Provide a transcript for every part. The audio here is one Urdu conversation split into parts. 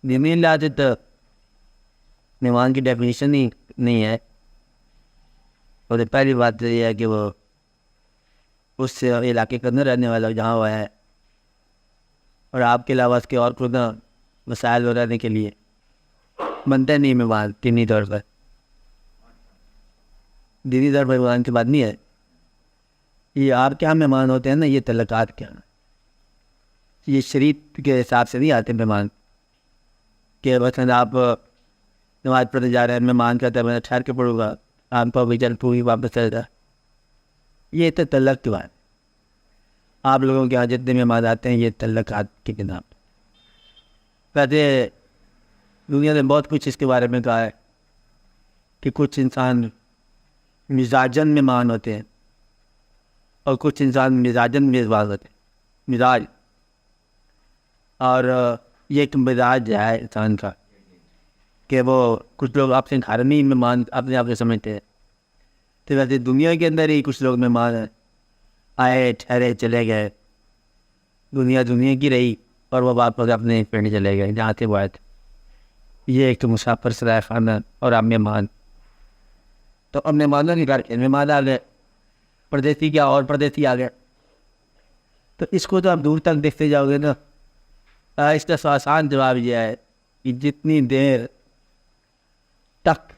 نہیں لاتے تو مہمان کی ڈیفینیشن ہی نہیں ہے. اور پہلی بات تو یہ ہے کہ وہ اس علاقے کے اندر رہنے والا جہاں وہ ہے, اور آپ کے علاوہ اس کے اور کوئی نہ مسائل رہنے کے لیے بنتے نہیں مہمان. دینی طور پر دینی طور پر مہمان کی بات نہیں ہے. یہ آپ کے یہاں مہمان ہوتے ہیں نا, یہ تعلقات کے یہاں, یہ شریعت کے حساب سے نہیں آتے مہمان. کہ مثلاً آپ نماز پڑھنے جا رہے ہیں, مہمان کہتا ہے میں ٹھہر کے پڑھوں گا, آپ کو بھی چل پوری واپس چل جائے. یہ تو تعلق کی بات. آپ لوگوں کے یہاں جتنے مہمان آتے ہیں یہ تعلقات کی کتاب. ویسے دنیا نے بہت کچھ اس کے بارے میں کہا ہے کہ کچھ انسان مزاجن مہمان ہوتے ہیں اور کچھ انسان مزاجن میزبان ہوتے ہیں. مزاج, اور یہ ایک مزاج ہے انسان کا کہ وہ کچھ لوگ آپ سے گھر میں ہی مہمان اپنے آپ سے سمجھتے ہیں. تو ویسے دنیا کے اندر ہی کچھ لوگ مہمان ہیں, آئے ٹھہرے چلے گئے, دنیا کی رہی اور وہ واپس اپنے پنڈ چلے گئے جہاں سے وہ آئے تھے. یہ ایک تو مسافر سرائے خانہ اور آپ مہمان. تو اب مہمانوں کے گھر کے مہمان آ گئے, پردیسی کیا اور پردیسی آ گئے. تو اس کو تو آپ دور تک دیکھتے جاؤ گے نا. اس کا آسان جواب یہ ہے کہ جتنی دیر تک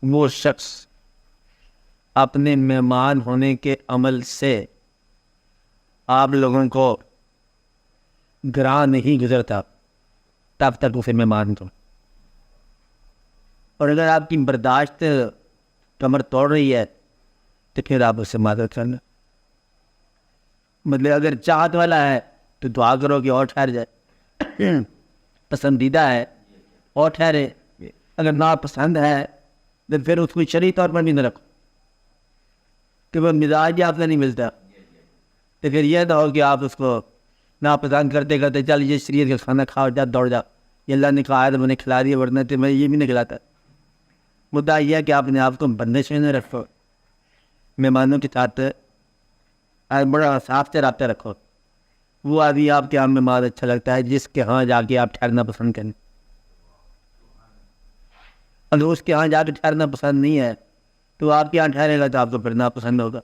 وہ شخص اپنے مہمان ہونے کے عمل سے آپ لوگوں کو گراں نہیں گزرتا تب تک اسے مہمان کو. اور اگر آپ کی برداشت کمر توڑ رہی ہے تو پھر آپ اس سے معذرت کرنا. مطلب اگر چاہت والا ہے تو دعا کرو کہ اور ٹھہر جائے, پسندیدہ ہے اور ٹھہرے. اگر ناپسند ہے تو پھر اس کو شرعی طور پر بھی نہ رکھو کہ وہ مزاج آپ سے نہیں ملتا. تو پھر یہ نہ ہو کہ آپ اس کو ناپسند کرتے کرتے چل یہ شریعت کا کھانا کھاؤ, جا دوڑ جا, یہ اللہ نے کہا ہے تو میں نے کھلا دیا, ورنہ تو میں یہ بھی نہیں کھلاتا. مدعا یہ ہے کہ آپ نے آپ کو بندش میں نہ رکھو, مہمانوں کے ساتھ بڑا صاف سے رابطہ رکھو. وہ آدمی آپ کے یہاں مہمان اچھا لگتا ہے جس کے ہاں جا کے آپ ٹھہرنا پسند کریں. اگر اس کے ہاں جا کے ٹھہرنا پسند نہیں ہے تو آپ کے یہاں ٹھہرے گا تو آپ کو پھر ناپسند ہوگا.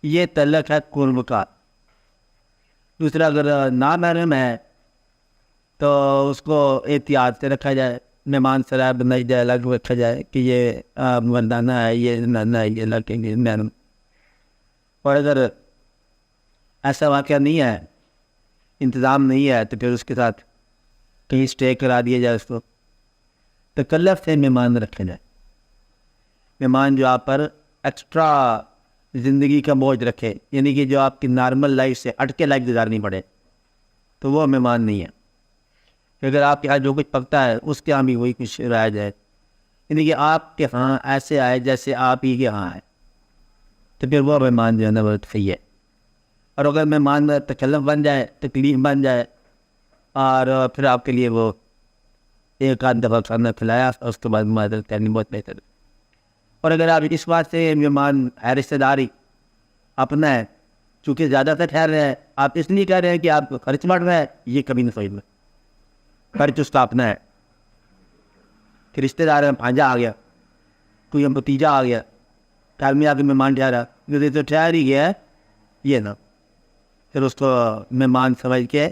یہ تعلق ہے قرب کا. دوسرا اگر نامحرم ہے تو اس کو احتیاط سے رکھا جائے, مہمان سرائے بنائی جائے, الگ رکھا جائے کہ یہ مردانہ ہے, یہ نانا ہے, یہ لڑکے کے محرم. اور اگر ایسا واقعہ نہیں ہے, انتظام نہیں ہے, تو پھر اس کے ساتھ کہیں اسٹے کرا دیا جائے. اس کو تکلف سے مہمان رکھے جائے. مہمان جو آپ پر ایکسٹرا زندگی کا بوجھ رکھے, یعنی کہ جو آپ کی نارمل لائف سے ہٹ کے لائف گزارنی پڑے, تو وہ مہمان نہیں ہے. اگر آپ کے یہاں جو کچھ پکتا ہے اس کے یہاں بھی وہی کچھ رہا جائے, یعنی کہ آپ کے ہاں ایسے آئے جیسے آپ ہی کے یہاں ہے, تو پھر وہ مہمان جو ہے نا بہت صحیح ہے. اور اگر مہمان تکلف بن جائے, تکلیف بن جائے, اور پھر آپ کے لیے وہ ایک آدھ دفعہ کھانا کھلایا اور اس کے بعد معذرت کرنی بہت بہتر ہے. اور اگر آپ اس بات سے مہمان ہے رشتہ داری اپنا ہے, چونکہ زیادہ تر ٹھہر رہے ہیں, آپ اس لیے کہہ رہے ہیں کہ آپ کو خرچ بڑھ رہا ہے, یہ کبھی نہیں سوچنا. خرچ اس کا اپنا ہے کہ رشتہ دار میں بھانجا آ گیا, کوئی بھتیجا آ گیا, ٹھہر میں آ کے مہمان ٹھہرا, جو تو ٹھہر ہی گیا ہے, یہ نا پھر اس کو مہمان سمجھ کے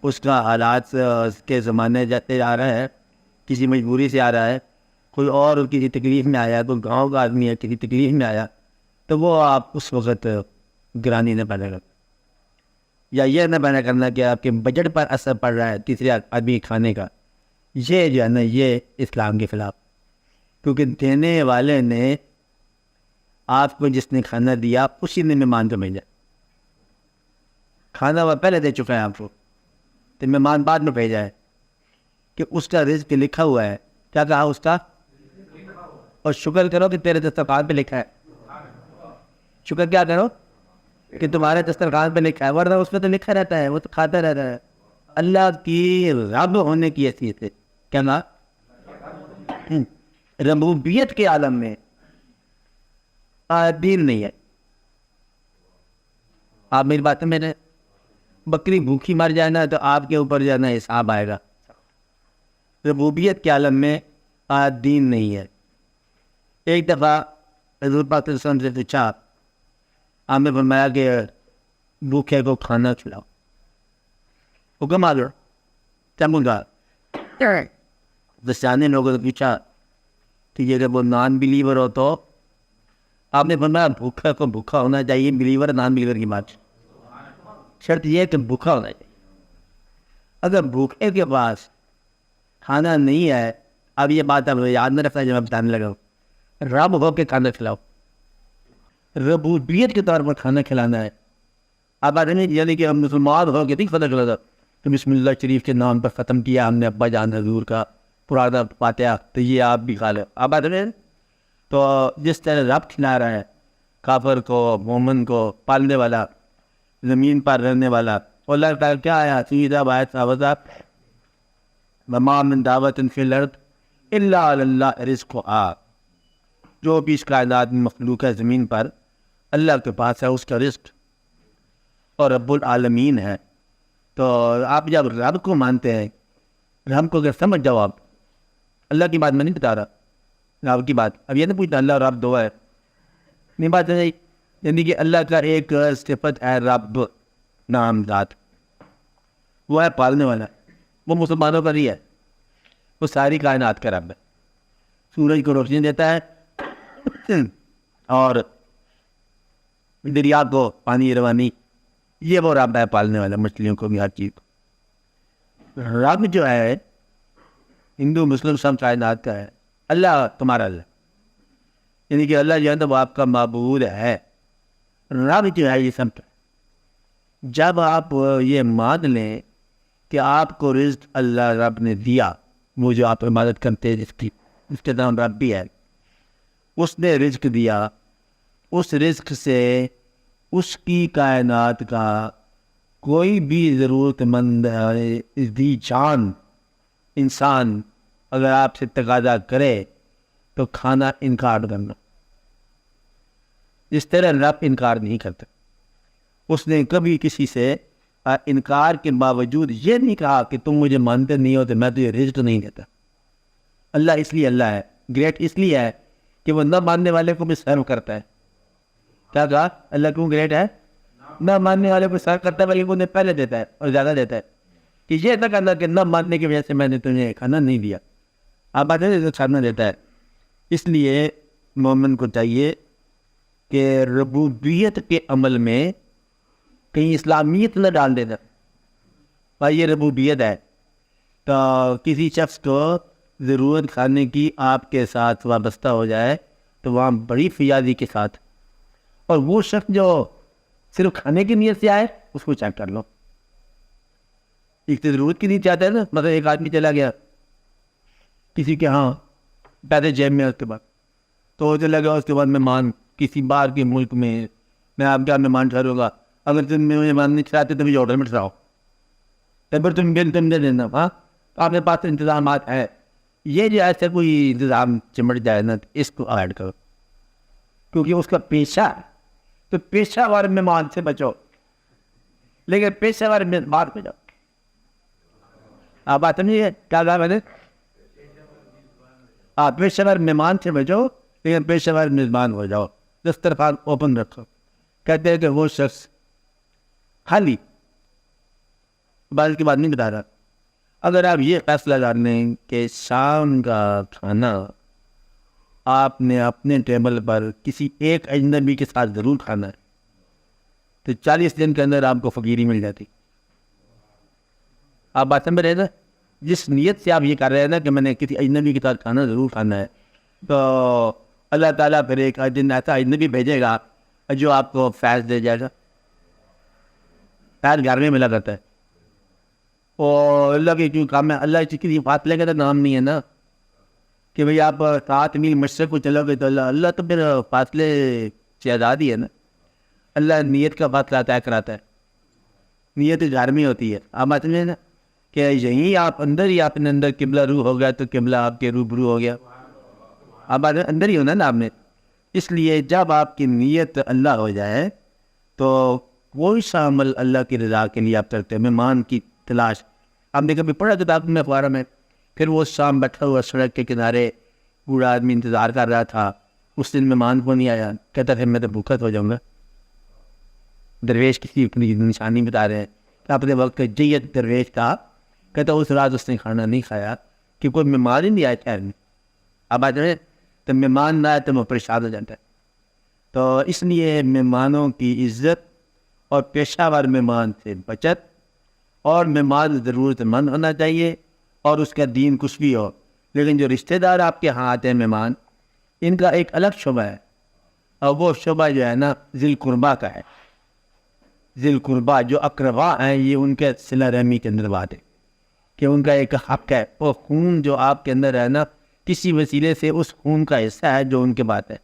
اس کا حالات کے زمانے جاتے جا رہا ہے, کسی مجبوری سے آ رہا ہے, کوئی اور کسی تکلیف میں آیا, کوئی گاؤں کا آدمی ہے کسی تکلیف میں آیا, تو وہ آپ اس وقت گرانی نہ پیدا کرنا, یا یہ نہ پیدا کرنا کہ آپ کے بجٹ پر اثر پڑ رہا ہے تیسرے آدمی کھانے کا. یہ جو ہے نا یہ اسلام کے خلاف, کیونکہ دینے والے نے آپ کو جس نے کھانا دیا اسی نے مہمان کو بھیجا. کھانا وہ پہلے دے چکا ہے آپ کو, تو مہمان بعد میں بھیجا ہے کہ اس کا رزق لکھا ہوا ہے. کیا کہا اس کا؟ اور شکر کرو کہ تیرے دسترخوان پہ لکھا ہے. شکر کیا کرو کہ تمہارے دسترخوان پہ لکھا ہے, ورنہ اس پہ تو لکھا رہتا ہے, وہ تو کھاتا رہتا ہے. اللہ کی رب ہونے کی حیثیت سے کیا نا ربوبیت کے عالم میں دین نہیں ہے. آپ میری بات میں نے بکری بھوکی مر جائے نا تو آپ کے اوپر جو ہے نا حساب آئے گا, ربوبیت کے عالم میں دین نہیں ہے. ایک دفعہ حضور پاک صلی اللہ علیہ وسلم سے پوچھا، آپ نے فرمایا کہ بھوکے کو کھانا کھلاؤ. حکم آ گیا. چمن کا دستانے لوگوں نے پوچھا کہ اگر وہ نان بلیور ہو تو آپ نے فرمایا بھوکا کو بھوکا ہونا چاہیے. بلیور نان بلیور کی بات، شرط یہ ہے کہ بھوکا ہونا چاہیے. اگر بھوکے کے پاس کھانا نہیں ہے، اب یہ بات اب یاد نہ رکھنا جب میں بتانے لگا ہوں، رب ہو کے کھانا کھلاؤ. ربوبیت کے طور پر کھانا کھلانا ہے. اب آدمی یعنی کہ ہم مسلمان ہو کے نہیں فتح کھلا تو بسم اللہ شریف کے نام پر ختم کیا ہم نے ابا جان حضور کا پرانا فاتحہ، تو یہ آپ بھی کھا لو. اب آدمی تو جس طرح رب کھلا رہا ہے کافر کو، مومن کو، پالنے والا، زمین پر رہنے والا. اللہ تعالیٰ کیا آیا سیدھا باعث صاحب وما من دعوت فی الارض الا علی اللہ رزقها. جو بھی اس کائنات میں مخلوق ہے زمین پر اللہ کے پاس ہے اس کا رزق، اور رب العالمین ہے. تو آپ جب رب کو مانتے ہیں، رب کو اگر سمجھ جاؤ، آپ اللہ کی بات میں نہیں بتا رہا، رب کی بات. اب یہ نہیں پوچھتا اللہ اور رب دو ہے، نہیں بات ہے. یعنی کہ اللہ کا ایک صفت ہے رب نام ذات، وہ ہے پالنے والا. وہ مسلمانوں کا نہیں ہے، وہ ساری کائنات کا رب ہے. سورج کو روشنی دیتا ہے اور دریا کو پانی روانی، یہ وہ رب ہے پالنے والا، مچھلیوں کو بھی ہر چیز کو. رب جو ہے ہندو مسلم سب کائنات کا ہے. اللہ تمہارا اللہ، یعنی کہ اللہ جو ہے وہ آپ کا معبود ہے. رب جو ہے یہ سب کا. جب آپ یہ مان لیں کہ آپ کو رزق اللہ رب نے دیا، وہ جو آپ عبادت کرتے ہیں اس کے نام رب بھی ہے، اس نے رزق دیا، اس رزق سے اس کی کائنات کا کوئی بھی ضرورت مند ذی جان انسان اگر آپ سے تقاضا کرے تو کھانا انکار کرنا. اس طرح رب انکار نہیں کرتا. اس نے کبھی کسی سے انکار کے باوجود یہ نہیں کہا کہ تم مجھے مانتے نہیں ہو تو میں تجھے رزق نہیں دیتا. اللہ اس لیے اللہ ہے، گریٹ اس لیے ہے کہ وہ نہ ماننے والے کو بھی سرو کرتا ہے. کیا کہا؟ اللہ کیوں گریٹ ہے؟ نہ ماننے والے کو سرو کرتا ہے بلکہ انہیں پہلے دیتا ہے اور زیادہ دیتا ہے. کہ یہ نہ کہنا کہ نہ ماننے کی وجہ سے میں نے تمہیں کھانا نہیں دیا، آپ بات ہے کھانا دیتا ہے. اس لیے مومن کو چاہیے کہ ربوبیت کے عمل میں کہیں اسلامیت نہ ڈال دینا. بھائی یہ ربوبیت ہے، تو کسی شخص کو ضرورت کھانے کی آپ کے ساتھ وابستہ ہو جائے تو وہاں بڑی فیاضی کے ساتھ، اور وہ شخص جو صرف کھانے کی نیت سے آئے اس کو چیک کر لو. ایک تو ضرورت کی نہیں چاہتا ہے نا، مطلب ایک آدمی چلا گیا کسی کے ہاں پیسے جیب میں، اس کے بعد تو وہ چلا گیا، اس کے بعد مہمان کسی باہر کے ملک میں، میں آپ کا مہمان ٹھہروں گا، اگر تم مہمان نہیں چاہتے تو مجھے آڈر میں ٹھہراؤ، پھر تم بل تم دے دینا. ہاں آپ کے پاس انتظامات ہیں. یہ جو ایسے کوئی انتظام چمٹ جائے نا اس کو ایڈ کرو، کیونکہ اس کا پیشہ ہے. تو پیشہ وار مہمان سے بچو، لیکن پیشہ وار مہمان پہ جاؤ. آپ بات سمجھیے کیا کہا میں نے؟ آپ پیشہ وار مہمان سے بچو لیکن پیشہ وار میزبان ہو جاؤ. دسترخوان اوپن رکھو. کہتے ہیں کہ وہ شخص خالی بات کی بات نہیں بتا رہا. اگر آپ یہ فیصلہ کر لیں کہ شام کا کھانا آپ نے اپنے ٹیبل پر کسی ایک اجنبی کے ساتھ ضرور کھانا ہے تو 40 دن کے اندر آپ کو فقیری مل جاتی. آپ بات سمجھ رہے نا؟ جس نیت سے آپ یہ کر رہے ہیں نا کہ میں نے کسی اجنبی کے ساتھ کھانا ضرور کھانا ہے، تو اللہ تعالیٰ پھر ایک دن ایسا اجنبی بھیجے گا جو آپ کو فیض دے جائے گا. فیض گھر میں ملا کرتا ہے، اور اللہ کے کیوں کام ہے. اللہ کسی فاصلے کا تو نام نہیں ہے نا کہ بھئی آپ 7 میل مشرق کو چلو گے تو اللہ تو پھر فاصلے سے آزاد ہی ہے نا. اللہ نیت کا فاصلہ طے کراتا ہے، نیت گھر میں ہوتی ہے. آپ بات سمجھے نا کہ یہیں آپ اندر ہی آپ نے اندر قبلہ روح ہو گیا تو قبلہ آپ کے روبرو ہو گیا. آپ بات اندر ہی ہونا نا آپ نے. اس لیے جب آپ کی نیت اللہ ہو جائے تو کوئی سا عمل اللہ کی رضا کے لیے آپ کرتے ہیں. مہمان کی تلاش آپ نے کبھی پڑھا کتاب میں اخبار میں پھر وہ شام بیٹھا ہوا سڑک کے کنارے بوڑھا آدمی انتظار کر رہا تھا. اس دن مہمان کو نہیں آیا, کہتا تھا میں تو بھوکا ہو جاؤں گا. درویش کسی اپنی نشانی بتا رہے ہیں کہ اپنے وقت کا جیت درویش تھا. کہتا اس رات اس نے کھانا نہیں کھایا کہ کوئی مہمان ہی نہیں آیا شہر میں. اب آج تو مہمان نہ آئے تو وہ پریشان ہو جاتا ہے. تو اس لیے مہمانوں کی عزت اور پیشہ ور مہمان سے بچت, اور مہمان ضرورت مند ہونا چاہیے اور اس کا دین کچھ بھی ہو, لیکن جو رشتہ دار آپ کے ہاں آتے ہیں مہمان, ان کا ایک الگ شعبہ ہے, اور وہ شعبہ جو ہے نا ذی القربہ کا ہے. ذی القربہ جو اقربا ہیں, یہ ان کے صلہ رحمی کے اندر بات ہے کہ ان کا ایک حق ہے. وہ خون جو آپ کے اندر ہے نا, کسی وسیلے سے اس خون کا حصہ ہے جو ان کے بات ہے.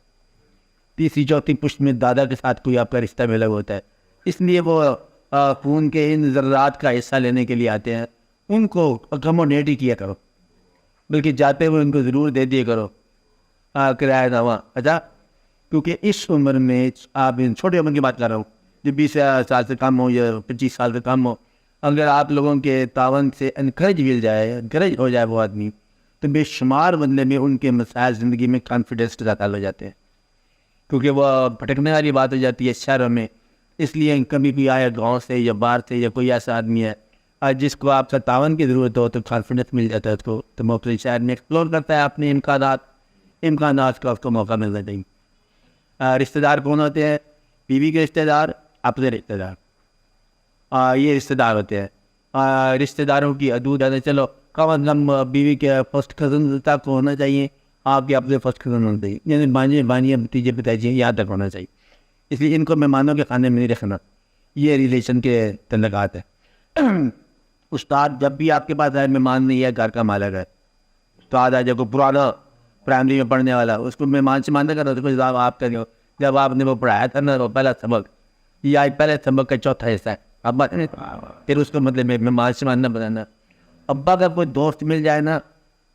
تیسری چوتھی پشت میں دادا کے ساتھ کوئی آپ کا رشتہ میں الگ ہوتا ہے, اس لیے وہ خون کے ان ذرات کا حصہ لینے کے لیے آتے ہیں. ان کو اکموڈیٹ ہی کیا کرو, بلکہ جاتے ہوئے ان کو ضرور دے دیا کرو کرایہ دوا. اچھا, کیونکہ اس عمر میں آپ چھوٹے عمر کی بات کر رہا ہوں, جو 20 سال سے کم ہو یا 25 سال سے کم ہو, اگر آپ لوگوں کے تعاون سے انکریج مل جائے, انکریج ہو جائے وہ آدمی, تو بے شمار بدلے میں ان کے مسائل زندگی میں کانفیڈنس کے ساتھ حل ہو جاتے ہیں. کیونکہ وہ بھٹکنے والی بات ہو جاتی ہے شہروں میں. اس لیے کبھی بھی آیا گاؤں سے یا باہر سے, یا کوئی ایسا آدمی ہے جس کو آپ کا تعاون کی ضرورت ہو, تو کانفیڈنس مل جاتا ہے اس کو, تو مختلف شہر میں ایکسپلور کرتا ہے اپنے امکانات کا اس کو موقع ملنا چاہیے. رشتہ دار کون ہوتے ہیں؟ بیوی کے رشتہ دار, اپنے رشتہ دار, یہ رشتہ دار ہوتے ہیں. رشتہ داروں کی حدود ہے, چلو کم از کم بیوی کے فرسٹ کزن تک ہونا چاہیے, آپ کے اپنے فرسٹ کزن ہونا چاہیے, یعنی بانجے بانیاں بھتیجے پتاجی یہاں تک ہونا چاہیے. اس لیے ان کو مہمانوں کے کھانے میں نہیں رکھنا. یہ ریلیشن کے تعلقات ہیں. استاد جب بھی آپ کے پاس آئے, مہمان نہیں ہے, گھر کا مالک ہے. استاد آ جب کو پرانا پرائمری میں پڑھنے والا, اس کو مہمان سے ماننا کرنا, تو آپ کر جب آپ نے وہ پڑھایا تھا نا, وہ پہلا سبق, یہ آج پہلے سبق کا چوتھا حصہ ہے. ابا پھر اس کو مطلب مہمان سے ماننا بنانا. ابا کا کوئی دوست مل جائے نا,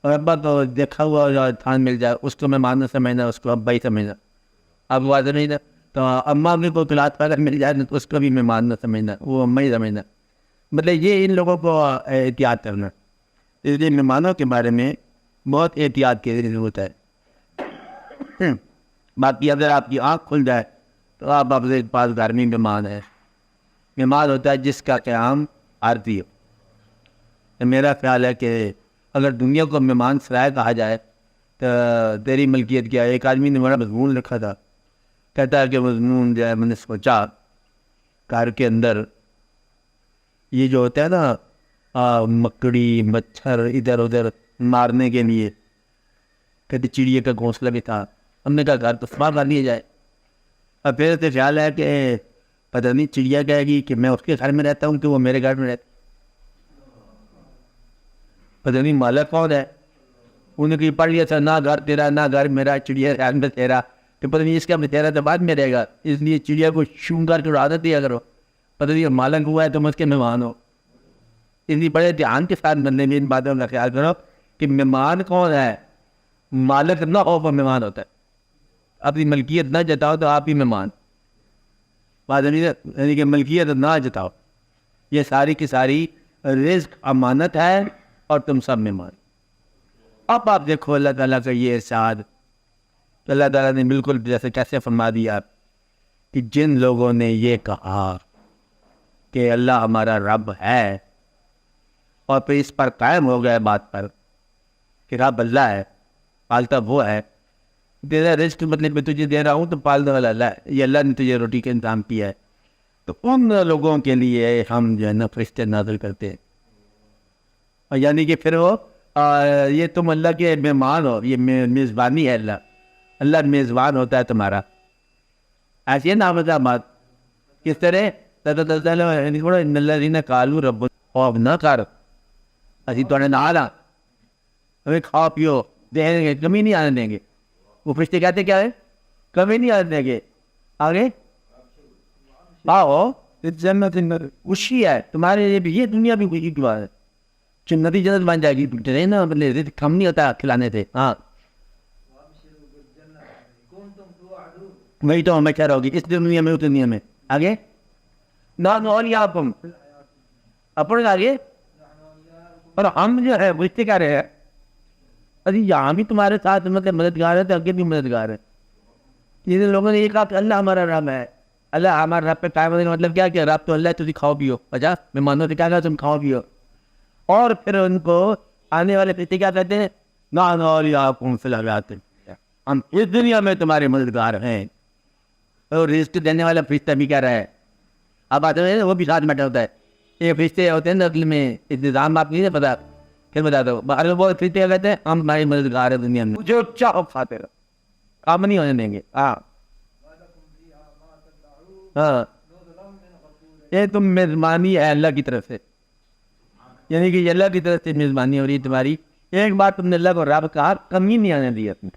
اور ابا کو دیکھا ہوا تھان مل جائے, اس کو مہمان نہ سمجھنا, اس کو ابا ہی سمجھنا. اب واضح نہیں نا, تو اماں کی کوئی کلاس وغیرہ مل جائے نا, تو اس کو بھی مہمان نہ سمجھنا, وہ اماں ہی سمجھنا. مطلب یہ ان لوگوں کو احتیاط کرنا. اس لیے مہمانوں کے بارے میں بہت احتیاط کی ضرورت ہے. باقی اگر آپ کی آنکھ کھل جائے تو آپ اپنے پاس گھر میں مہمان ہے. مہمان ہوتا ہے جس کا قیام عارضی ہو. میرا خیال ہے کہ اگر دنیا کو مہمان سرائے کہا جائے تو تیری ملکیت کیا ہے. ایک آدمی نے بڑا مضمون لکھا تھا, کہتا ہے کہ مضمون جو ہے, میں نے سوچا گھر کے اندر یہ جو ہوتا ہے نا مکڑی مچھر ادھر ادھر مارنے کے لیے, کہتے چڑیے کا گھونسلہ بھی تھا. ہم نے کہا گھر تو صفا کر لیا جائے. اور پھر تو خیال ہے کہ پتہ نہیں چڑیا کہے گی کہ میں اس کے گھر میں رہتا ہوں کہ وہ میرے گھر میں رہتا. پتہ نہیں مالک کون ہے. انہوں نے پڑھ لیا تھا, نہ گھر تیرا نہ گھر میرا, چڑیا گھر میں تیرا, تو پتہ نہیں اس کا تیرا تو بعد میں رہے گا. اس لیے چڑیا کو شوں کر کے اڑا دیا کرو. پتہ نہیں مالک ہوا ہے تو مجھ کے مہمان ہو. اس لیے بڑے دھیان کے ساتھ بندے میں ان باتوں کا خیال کرو کہ مہمان کون ہے. مالک نہ ہو وہ مہمان ہوتا ہے. اپنی ملکیت نہ جتاؤ تو آپ ہی مہمان. بات نہیں, یعنی کہ ملکیت نہ جتاؤ. یہ ساری کی ساری رزق امانت ہے اور تم سب مہمان. اب آپ دیکھو اللہ تعالیٰ کا یہ ارشاد, اللہ تعالیٰ نے بالکل جیسے کیسے فرما دیا کہ جن لوگوں نے یہ کہا کہ اللہ ہمارا رب ہے, اور پھر اس پر قائم ہو گئے بات پر کہ رب اللہ ہے, پالتا وہ ہے, تیرا رزق مطلب میں تجھے دے رہا ہوں تو پالنے والا اللہ ہے, یہ اللہ نے تجھے روٹی کا انتظام کیا ہے. تو ان لوگوں کے لیے ہم جو ہے نا فرشتے نازل کرتے ہیں. اور یعنی کہ پھر وہ یہ تم اللہ کے مہمان ہو, یہ میزبانی ہے. اللہ میزبان ہوتا ہے تمہارا. ایسی ہے نا بات کس طرح اللہ کالو رب خوف نہ کر, اسی تو نہ آنا, ہمیں کھاؤ پیو دیں گے, کمی نہیں آنے دیں گے. وہ فرشتے کہتے کیا ہے, کمی نہیں آنے دیں گے. آگے آؤ جنت خوشی ہے تمہارے لیے بھی, یہ دنیا بھی خوشی کی بات ہے. جنتی جنت بن جائے گی نا, مطلب کم نہیں ہوتا کھلانے سے. ہاں وہی تو ہمیں کہہ رہا ہوگی اس دنیا میں اس دنیا میں. آگے نہ اپنے آگے, اور ہم جو ہے بجھتے کیا رہے ہیں, ارے یہاں بھی تمہارے ساتھ مطلب مددگار ہے تو آگے بھی مددگار ہے. جن لوگوں نے یہ کہا کہ اللہ ہمارا رب ہے, اللہ ہمارا رب پہ قائم ہونے کا مطلب کیا کہ رب تو اللہ ہے, تجھے کھاؤ پیو. اچھا مہمانوں سے کیا کہا تم کھاؤ پیو, اور پھر ان کو آنے والے فرشتے کیا کہتے ہیں, نحن اولیاؤکم فی الحیاۃ الدنیا, ہم اس دنیا میں تمہارے مددگار ہیں. اور رزق دینے والا فرشتہ بھی کہہ رہا ہے. اب آتے ہیں وہ بھی ساتھ بیٹھا ہوتا ہے. یہ فرشتے ہوتے ہیں نقل میں انتظام آپ نہیں پتا, پھر بتا دو وہ فرشتے کیا کہتے ہیں, ہم تمہارے مددگار ہیں دنیا میں, جو چاہو کھاتے رہو, کام نہیں ہونے دیں گے. ہاں ہاں یہ تم میزبانی ہے اللہ کی طرف سے, یعنی کہ اللہ کی طرف سے میزبانی ہو رہی ہے تمہاری. ایک بار تم نے اللہ کو رب کہا, کمی نہیں آنے دی اپنی,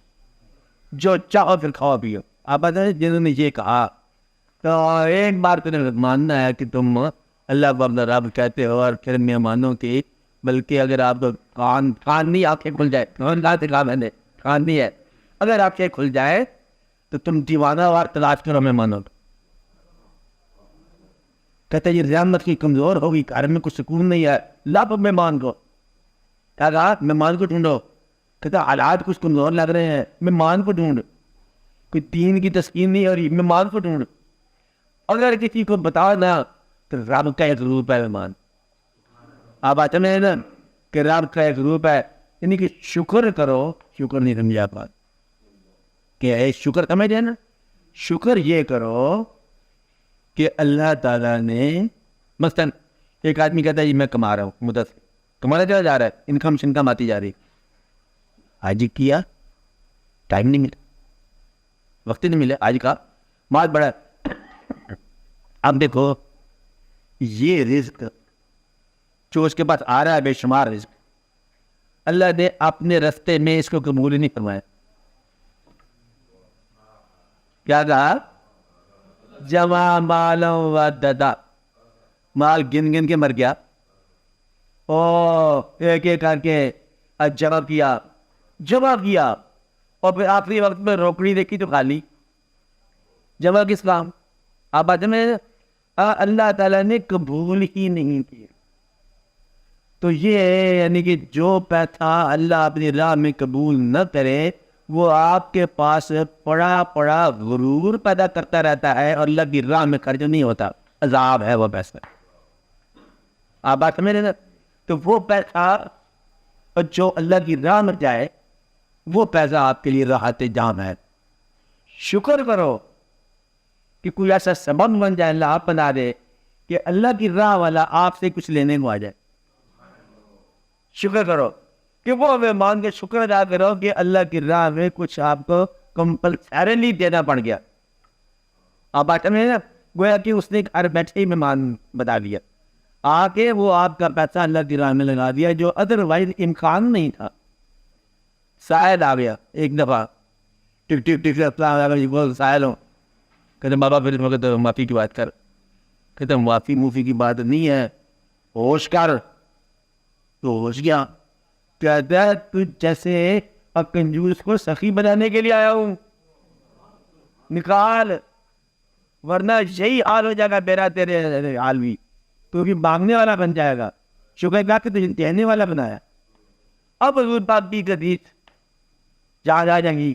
جو چاہو پھر کھاؤ پیو. آپ بتائیں جنہوں نے یہ کہا تو ایک بار تمہیں ماننا ہے کہ تم اللہ کو اپنا رب کہتے ہو, اور پھر مہمانوں کی, بلکہ اگر آپ کو کان نہیں آنکھیں کھل جائے, کان نہیں ہے, اگر آنکھیں کھل جائے تو تم دیوانہ وار تلاش کرو مہمانوں کو. کہتے یہ رحمت کی کمزور ہوگی, گھر میں کچھ سکون نہیں ہے, لب مہمان کو. کیا کہا مہمان کو ڈھونڈو, کہتا حالات کچھ کمزور لگ رہے ہیں, مہمان کو ڈھونڈ. کوئی دین کی تسکین نہیں ہو رہی, مہمان کو ڈھونڈ. اگر کسی کو بتاؤ نا تو رب کا ایک روپ ہے مہمان. آپ آتے میں نا کہ رب کا ایک روپ ہے, یعنی کہ شکر کرو. شکر نہیں سمجھا بات کہ شکر سمجھے نا, شکر یہ کرو کہ اللہ تعالیٰ نے, مثلاً ایک آدمی کہتا ہے جی میں کما رہا ہوں, مدت کمانا چلا جا رہا ہے, انکم شنکم آتی جا رہی, آج کیا ٹائم نہیں ملا, وقت نہیں ملا, آج کا مال بڑا. اب دیکھو یہ رزق جو اس کے پاس آ رہا ہے بے شمار رزق, اللہ نے اپنے رستے میں اس کو قبول ہی نہیں فرمایا. کیا کہا, جمع مالوں و ددا, مال گن گن کے مر گیا, او ایک ایک کر کے جمع کیا, اور پھر آخری وقت میں روکڑی دیکھی تو خالی. جمع کس کام, آپ بات میں اللہ تعالیٰ نے قبول ہی نہیں کیا. تو یہ یعنی کہ جو پیسہ اللہ اپنی راہ میں قبول نہ کرے وہ آپ کے پاس پڑا غرور پیدا کرتا رہتا ہے, اور اللہ کی راہ میں خرچ نہیں ہوتا, عذاب ہے وہ پیسہ. آپ بات سمجھ رہے نا, تو وہ پیسہ جو اللہ کی راہ میں جائے وہ پیسہ آپ کے لیے راحت جام ہے. شکر کرو کہ کوئی ایسا سبب بن جائے, اللہ آپ بنا دے کہ اللہ کی راہ والا آپ سے کچھ لینے کو آ جائے. شکر کرو کہ وہ مہمان کے شکر ادا کرو کہ اللہ کی راہ میں کچھ آپ کو کمپلسریلی دینا پڑ گیا. آپ بات میں نا گویا کہ اس نے گھر بیٹھے ہی مہمان بتا دیا, آ کے وہ آپ کا پیسہ اللہ کی راہ میں لگا دیا جو ادروائز امکان نہیں تھا. سائل آ گیا ایک دفعہ, ٹک ٹک ٹک السلام علیکم, سائل ہوں, کہتے بابا پھر تو معافی کی بات کر. کہتے معافی کی بات نہیں ہے, ہوش کر. تو ہوش گیا, کہتا ہے تو جیسے کنجوس کو سخی بنانے کے لیے آیا ہوں, نکال, ورنہ یہی حال ہو جائے گا میرا تیرے حال بھی, تو بھی مانگنے والا بن جائے گا. شکر کا کہ تجھے دینے والا بنایا. اب حضور پاک کی حدیث یاد آ جائیں گی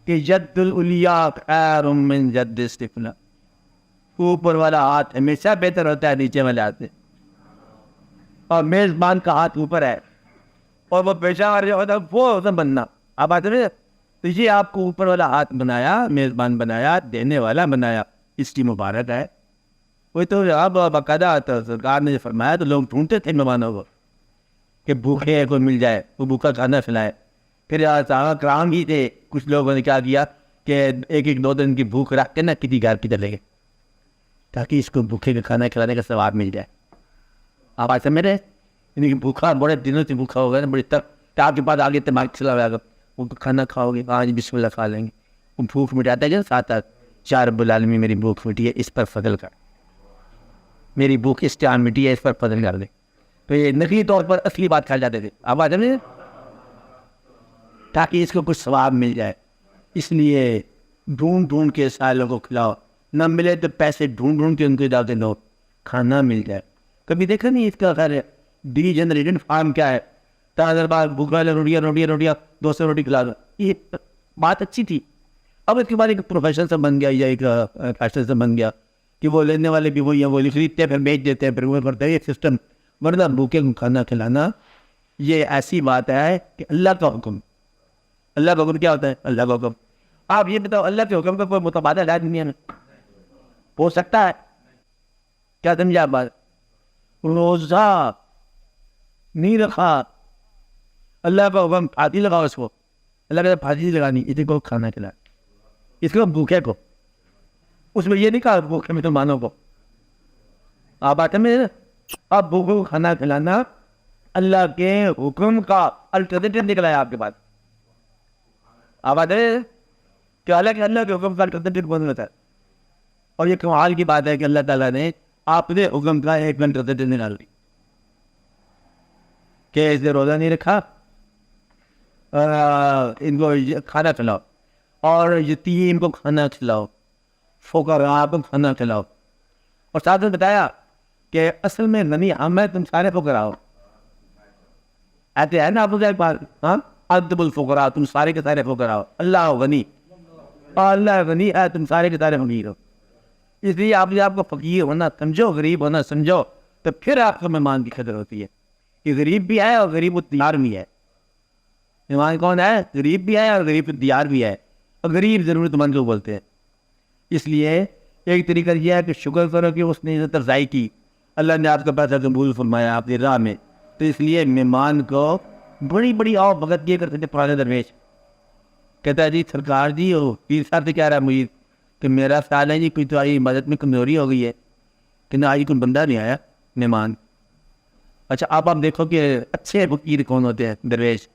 کہ ید العلیاء خیر من ید السفلی, اوپر والا ہاتھ ہمیشہ بہتر ہوتا ہے نیچے والے ہاتھ سے, اور میزبان کا ہاتھ اوپر ہے, اور وہ پیشہ جو ہوتا ہے وہ ہوتا بننا. آپ آتے ہیں تو یہ آپ کو اوپر والا ہاتھ بنایا, میزبان بنایا, دینے والا بنایا, اس کی مبارک ہے. وہی تو اب باقاعدہ سرکار نے فرمایا تو لوگ ڈھونڈتے تھے مہمانوں کو کہ بھوکے کوئی مل جائے, وہ بھوکا کھانا کھلائے. پھر صحابہ کرام ہی تھے, کچھ لوگوں نے کیا کیا کہ ایک دو دن کی بھوک رکھ کے نا کسی گھر کی چلے گئے تاکہ اس کو بھوکے کا کھانا کھلانے کا ثواب مل جائے. آپ آج سمجھ رہے, یعنی کہ بھوکا بڑے دنوں سے بھوکا ہوگا نا, بڑی تک آپ کے پاس آگے دماغ چلا ہوا گا, وہ کھانا کھاؤ گے, ہاں جی بسم اللہ کھا لیں گے. وہ بھوک مٹاتا ہے جو ساتھ چار رب العالمین میری بھوک مٹی ہے, اس پر فضل کر, میری بھوک اس ٹائم مٹی ہے, اس پر فضل کر دے. تو یہ نقلی طور پر اصلی بات کھا جاتے تھے. آپ آج سمجھ, تاکہ اس کو کچھ ثواب مل جائے. اس لیے ڈھونڈ کے سائلوں کو کھلاؤ, نہ ملے تو پیسے ڈھونڈ کے ان کو ڈال دو, کھانا مل جائے. کبھی دیکھا نہیں اس کا خیر ڈی جنریٹڈ فارم کیا ہے, 10,000 بعد بھوکا روٹیاں روٹیاں روٹیاں 200 روٹی کھلا دو. یہ بات اچھی تھی. اب اس کے بعد ایک پروفیشن سے بن گیا یا ایک فیشن سے بن گیا کہ وہ لینے والے بھی وہی ہیں, وہ خریدتے ہیں پھر بیچ دیتے ہیں, پھر وہ کرتے ہیں, یہ سسٹم. ورنہ بھوکے کو کھانا کھلانا یہ ایسی بات ہے کہ اللہ کا حکم. اللہ کا حکم کیا ہوتا ہے؟ اللہ کا حکم. آپ یہ بتاؤ اللہ کے حکم کا کوئی متبادل ہے دنیا میں؟ ہو سکتا ہے؟ کیا سمجھا بات؟ روزہ نہیں رکھا, اللہ کا حکم, پھانسی لگاؤ اس کو. اللہ کا پھانسی نہیں لگانی, اسی کو کھانا کھلا, اس کو بھوکے کو. اس میں یہ نہیں کہا بھوکے میں تو مانو کو. آپ بات میں اب بھوکے کو کھانا کھلانا اللہ کے حکم کا الٹرنیٹو نکلا ہے آپ کے پاس. آپ بات ہے کہ اللہ کے حکم کا الٹرنیٹو کون ہوتا ہے؟ اور یہ کمال کی بات ہے کہ اللہ تعالیٰ نے آپ نے حکم کا ایک الٹرنیٹو نکال دی کہ اس نے روزہ نہیں رکھا, ان کو کھانا کھلاؤ, اور یتیم کو کھانا کھلاؤ, فقراء کو کھانا کھلاؤ. اور ساتھ میں بتایا کہ اصل میں غنی ہم ہیں, تم سارے فقراء ہو. ایسے ہے نا آپ ایک بات, ہاں انتم الفقراء, تم سارے کے سارے فقراء ہو. اللہ غنی, اللہ غنی ہے, تم سارے کے سارے فقیر ہو. اس لیے آپ نے آپ کو فقیر ہونا سمجھو, غریب ہونا سمجھو, تو پھر آپ کو مہمان کی قدر ہوتی ہے کہ غریب بھی ہے اور غریب الدیار بھی ہے. مہمان کون ہے؟ غریب بھی ہے اور غریب الدیار بھی ہے. اور غریب ضرورت مند کو بولتے ہیں. اس لیے ایک طریقہ یہ ہے کہ شکر کرو کہ اس نے عزت افزائی کی, اللہ نے آپ کا پیسہ قبول فرمایا آپ کی راہ میں. تو اس لیے مہمان کو بڑی بڑی آؤ بھگت یہ کرتے تھے پرانے درویش. کہتا ہے جی سرکار جی, وہ پیر صاحب سے کہہ رہا ہے مجھے کہ میرا خیال ہے جی کوئی تمہاری مدد میں کمزوری ہو گئی ہے کہ نہ آج کوئی بندہ نہیں آیا مہمان. اچھا آپ دیکھو کہ اچھے فقیر کون ہوتے ہیں درویش,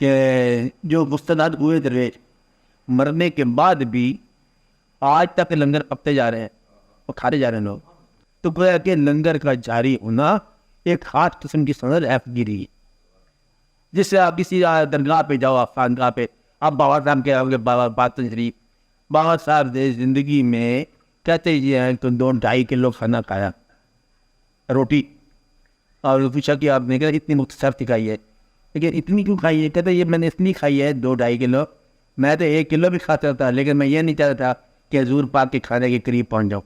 کہ جو مستند ہوئے درویش مرنے کے بعد بھی آج تک لنگر پکتے جا رہے ہیں اور کھاتے جا رہے ہیں لوگ. تو گویا کہ لنگر کا جاری ہونا ایک خاص قسم کی صنعت گیری ہے, جس سے آپ کسی درگاہ پہ جاؤ, آپ خانقاہ پہ, آپ بابا صاحب کے آؤ گے, بابا باطن شریف, بابا صاحب نے زندگی میں کہتے یہ ہیں تو 2-2.5 کلو کھانا کھایا روٹی, اور پوچھا کہ آپ نے کہا اتنی مختصر کھائی ہے, لیکن اتنی کیوں کھائی ہے؟ کہتے یہ میں نے اتنی کھائی ہے 2-2.5 کلو, میں تو 1 کلو بھی کھاتا تھا, لیکن میں یہ نہیں چاہتا تھا کہ حضور پاک کے کھانے کے قریب پہنچ جاؤں.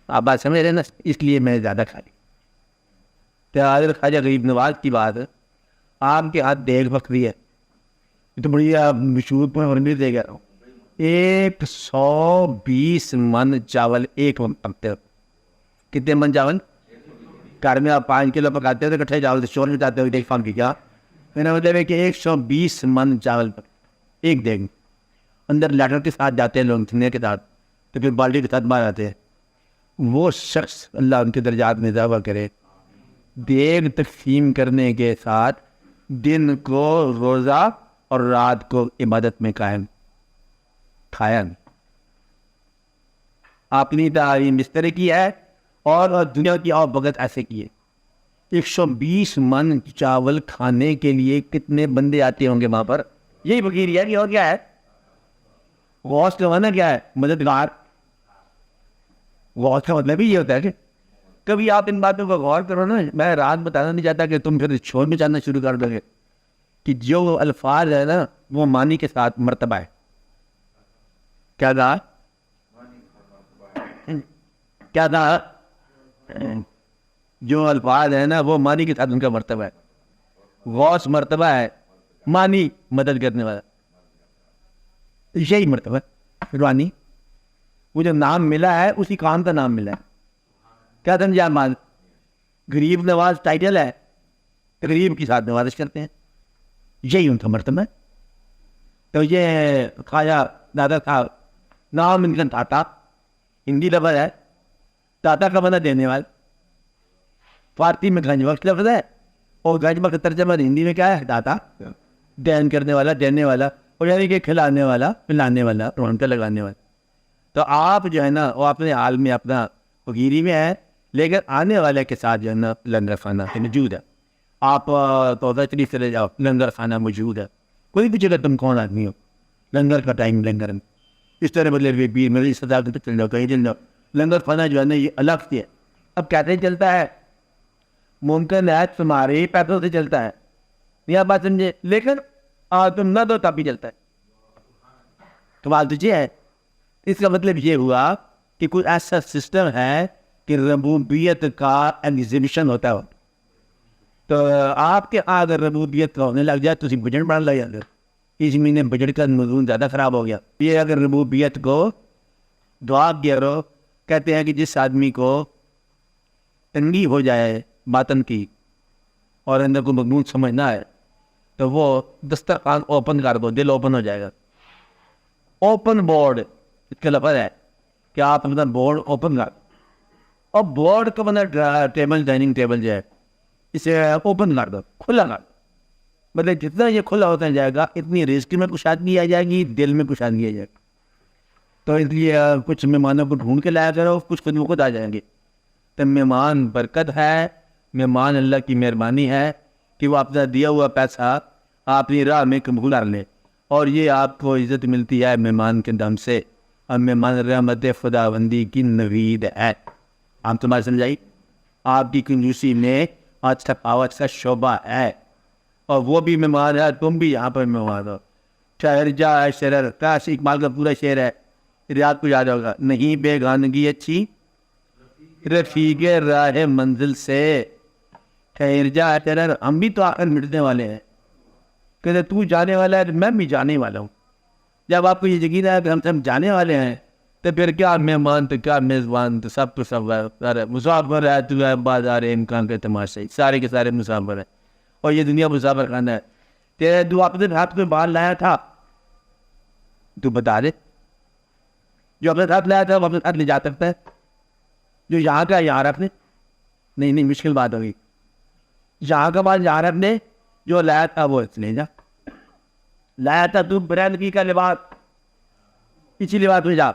آپ بات سمجھ رہے ہیں نا, اس لیے میں زیادہ کھا لی. تو حضرت خواجہ غریب نواز کی بات, آپ کے ہاتھ دیکھ بکری ہے, یہ تو بڑی مشہور پہ دے گا, 120 من چاول ایک من پکتے ہو. کتنے من چاول؟ گھر میں آپ 5 کلو پکاتے ہو تو کٹھے چاول سے شور میں جاتے ہو دیکھ فام کی, کیا میرا مطلب ہے کہ 120 من چاول ایک دیکھ اندر لیٹر کے ساتھ جاتے ہیں لوگ سننے کے ساتھ, تو پھر بالٹی کے ساتھ باہر آتے ہیں. وہ شخص اللہ ان کے درجات میں اضافہ کرے, دیگ تقسیم کرنے کے ساتھ دن کو روزہ اور رات کو عبادت میں قائم کھایا. اپنی تعلیم اس طرح کی ہے اور دنیا کی اور بھگت ایسے کی ہے. 120 من چاول کھانے کے لیے کتنے بندے آتے ہوں گے وہاں پر؟ یہی فقیر ہے کہ اور کیا ہے؟ غوث کا معنی کیا ہے؟ مددگار. غوث کا مطلب ہی یہ ہوتا ہے کہ کبھی آپ ان باتوں کو غور کرو نا. میں رات بتانا نہیں چاہتا کہ تم پھر شور میں جاننا شروع کر دو گے کہ جو الفاظ ہے نا وہ معنی کے ساتھ مرتبہ ہے. کیا تھا؟ کیا تھا؟ جو الفاظ ہے نا وہ معنی کے ساتھ ان کا مرتبہ ہے. غوث مرتبہ ہے, معنی مدد کرنے والا, یہی مرتبہ ہے روحانی. وہ جو نام ملا ہے اسی کام کا نام ملا ہے. کیا سمجھا مان؟ غریب نواز ٹائٹل ہے, غریب کے ساتھ نوازش کرتے ہیں, یہی ان کا مرتبہ ہے. تو یہ خواجہ دادا صاحب نام ان کا داتا, ہندی لفظ ہے, داتا کا معنی دینے والا, فارسی میں گنج بخش لفظ ہے, اور گنج بخش ترجمہ ہندی میں کیا ہے؟ داتا, دین کرنے والا, دینے والا, اور یعنی کہ کھلانے والا, پلانے والا, رونقیں لگانے والا. تو آپ جو ہے نا وہ اپنے حال میں اپنا فقیری میں ہے, لیکن آنے والے کے ساتھ جو ہے نا لنگر خانہ موجود ہے. آپ توضہ شریف چلے جاؤ, لنگر خانہ موجود ہے. کوئی بھی جگہ تم کون آدمی ہو, لنگر کا ٹائم لنگر میں. اس طرح مطلب پیر میری صداقت پہ چل جاؤ, کہیں چل جاؤ, لنگر خانہ جو ہے نا یہ الگ سے ہے. اب کہتے چلتا ہے ممکن ہے تمہارے پیسوں سے چلتا ہے, یہ بات سمجھے, لیکن تم نہ دو تب بھی چلتا ہے. تو بات تجھے ہے. اس کا مطلب یہ ہوا کہ کوئی ایسا سسٹم ہے کہ ربوبیت کا ایگزیبیشن ہوتا ہے. تو آپ کے اگر ربوبیت کا ہونے لگ جائے تو بجٹ بڑھنے لگ جاتے. اس مہینے بجٹ کا مضمون زیادہ خراب ہو گیا. یہ اگر ربوبیت کو دعا کیا کرو, کہتے ہیں کہ جس آدمی کو تنگی ہو جائے باطن کی اور اندر کو مضمون سمجھنا ہے تو وہ دسترخوان اوپن کر دو, دل اوپن ہو جائے گا. اوپن بورڈ اس کا لفظ ہے کہ آپ اپنا بورڈ اوپن کر, اور بورڈ کا بنا ٹیبل, ڈائننگ ٹیبل جو ہے اسے اوپن کر دو, کھلا کر دو. مطلب جتنا یہ کھلا ہوتا جائے گا اتنی رزق میں کشادگی آ جائے گی, دل میں کشادگی آ جائے گی. تو اس لیے کچھ مہمانوں کو ڈھونڈ کے لایا کرو, کچھ خود بخود آ جائیں گے. تو مہمان برکت ہے, مہمان اللہ کی مہربانی ہے کہ وہ اپنا دیا ہوا پیسہ اپنی راہ میں قبول کر لے, اور یہ آپ کو عزت ملتی ہے مہمان کے دم سے. اور مہمان رحمت خدا بندی کی نوید ہے. آپ تمہاری سمجھائی, آپ کی کنجوسی میں آج تفاوت کا شعبہ ہے, اور وہ بھی مہمان ہے, تم بھی یہاں پر مہمان ہو. شہر جا شرر کاش اقبال کا پورا شعر ہے, ریاض کو یاد ہوگا. نہیں بیگانگی اچھی رفیق راہ منزل سے, ٹھہر جا شرر. ہم بھی تو آخر مٹنے والے ہیں. کہتے تو جانے والا ہے, میں بھی جانے والا ہوں. جب آپ کو یہ یقین ہے کہ ہم سب جانے والے ہیں تو پھر کیا مہمان تو کیا میزبان, تو سب تو سب ہے. مسافر ہے تو ہے بازار امکان کے تماشے, سارے کے سارے مسافر ہیں, اور یہ دنیا مسافر خانہ ہے. تیرے دو اپنے ہاتھ میں بال لایا تھا تو بتا دے, جو اپنے ہاتھ لایا تھا وہ اپنے ہاتھ لے جا سکتا ہے. جو یہاں کا یہاں رکھنے, نہیں مشکل بات ہوگی. یہاں کا بال یہاں رکھنے, جو لایا تھا وہ لے جا. لایا تھا تو برانڈ کی کا لباس, اسی لباس میں جا.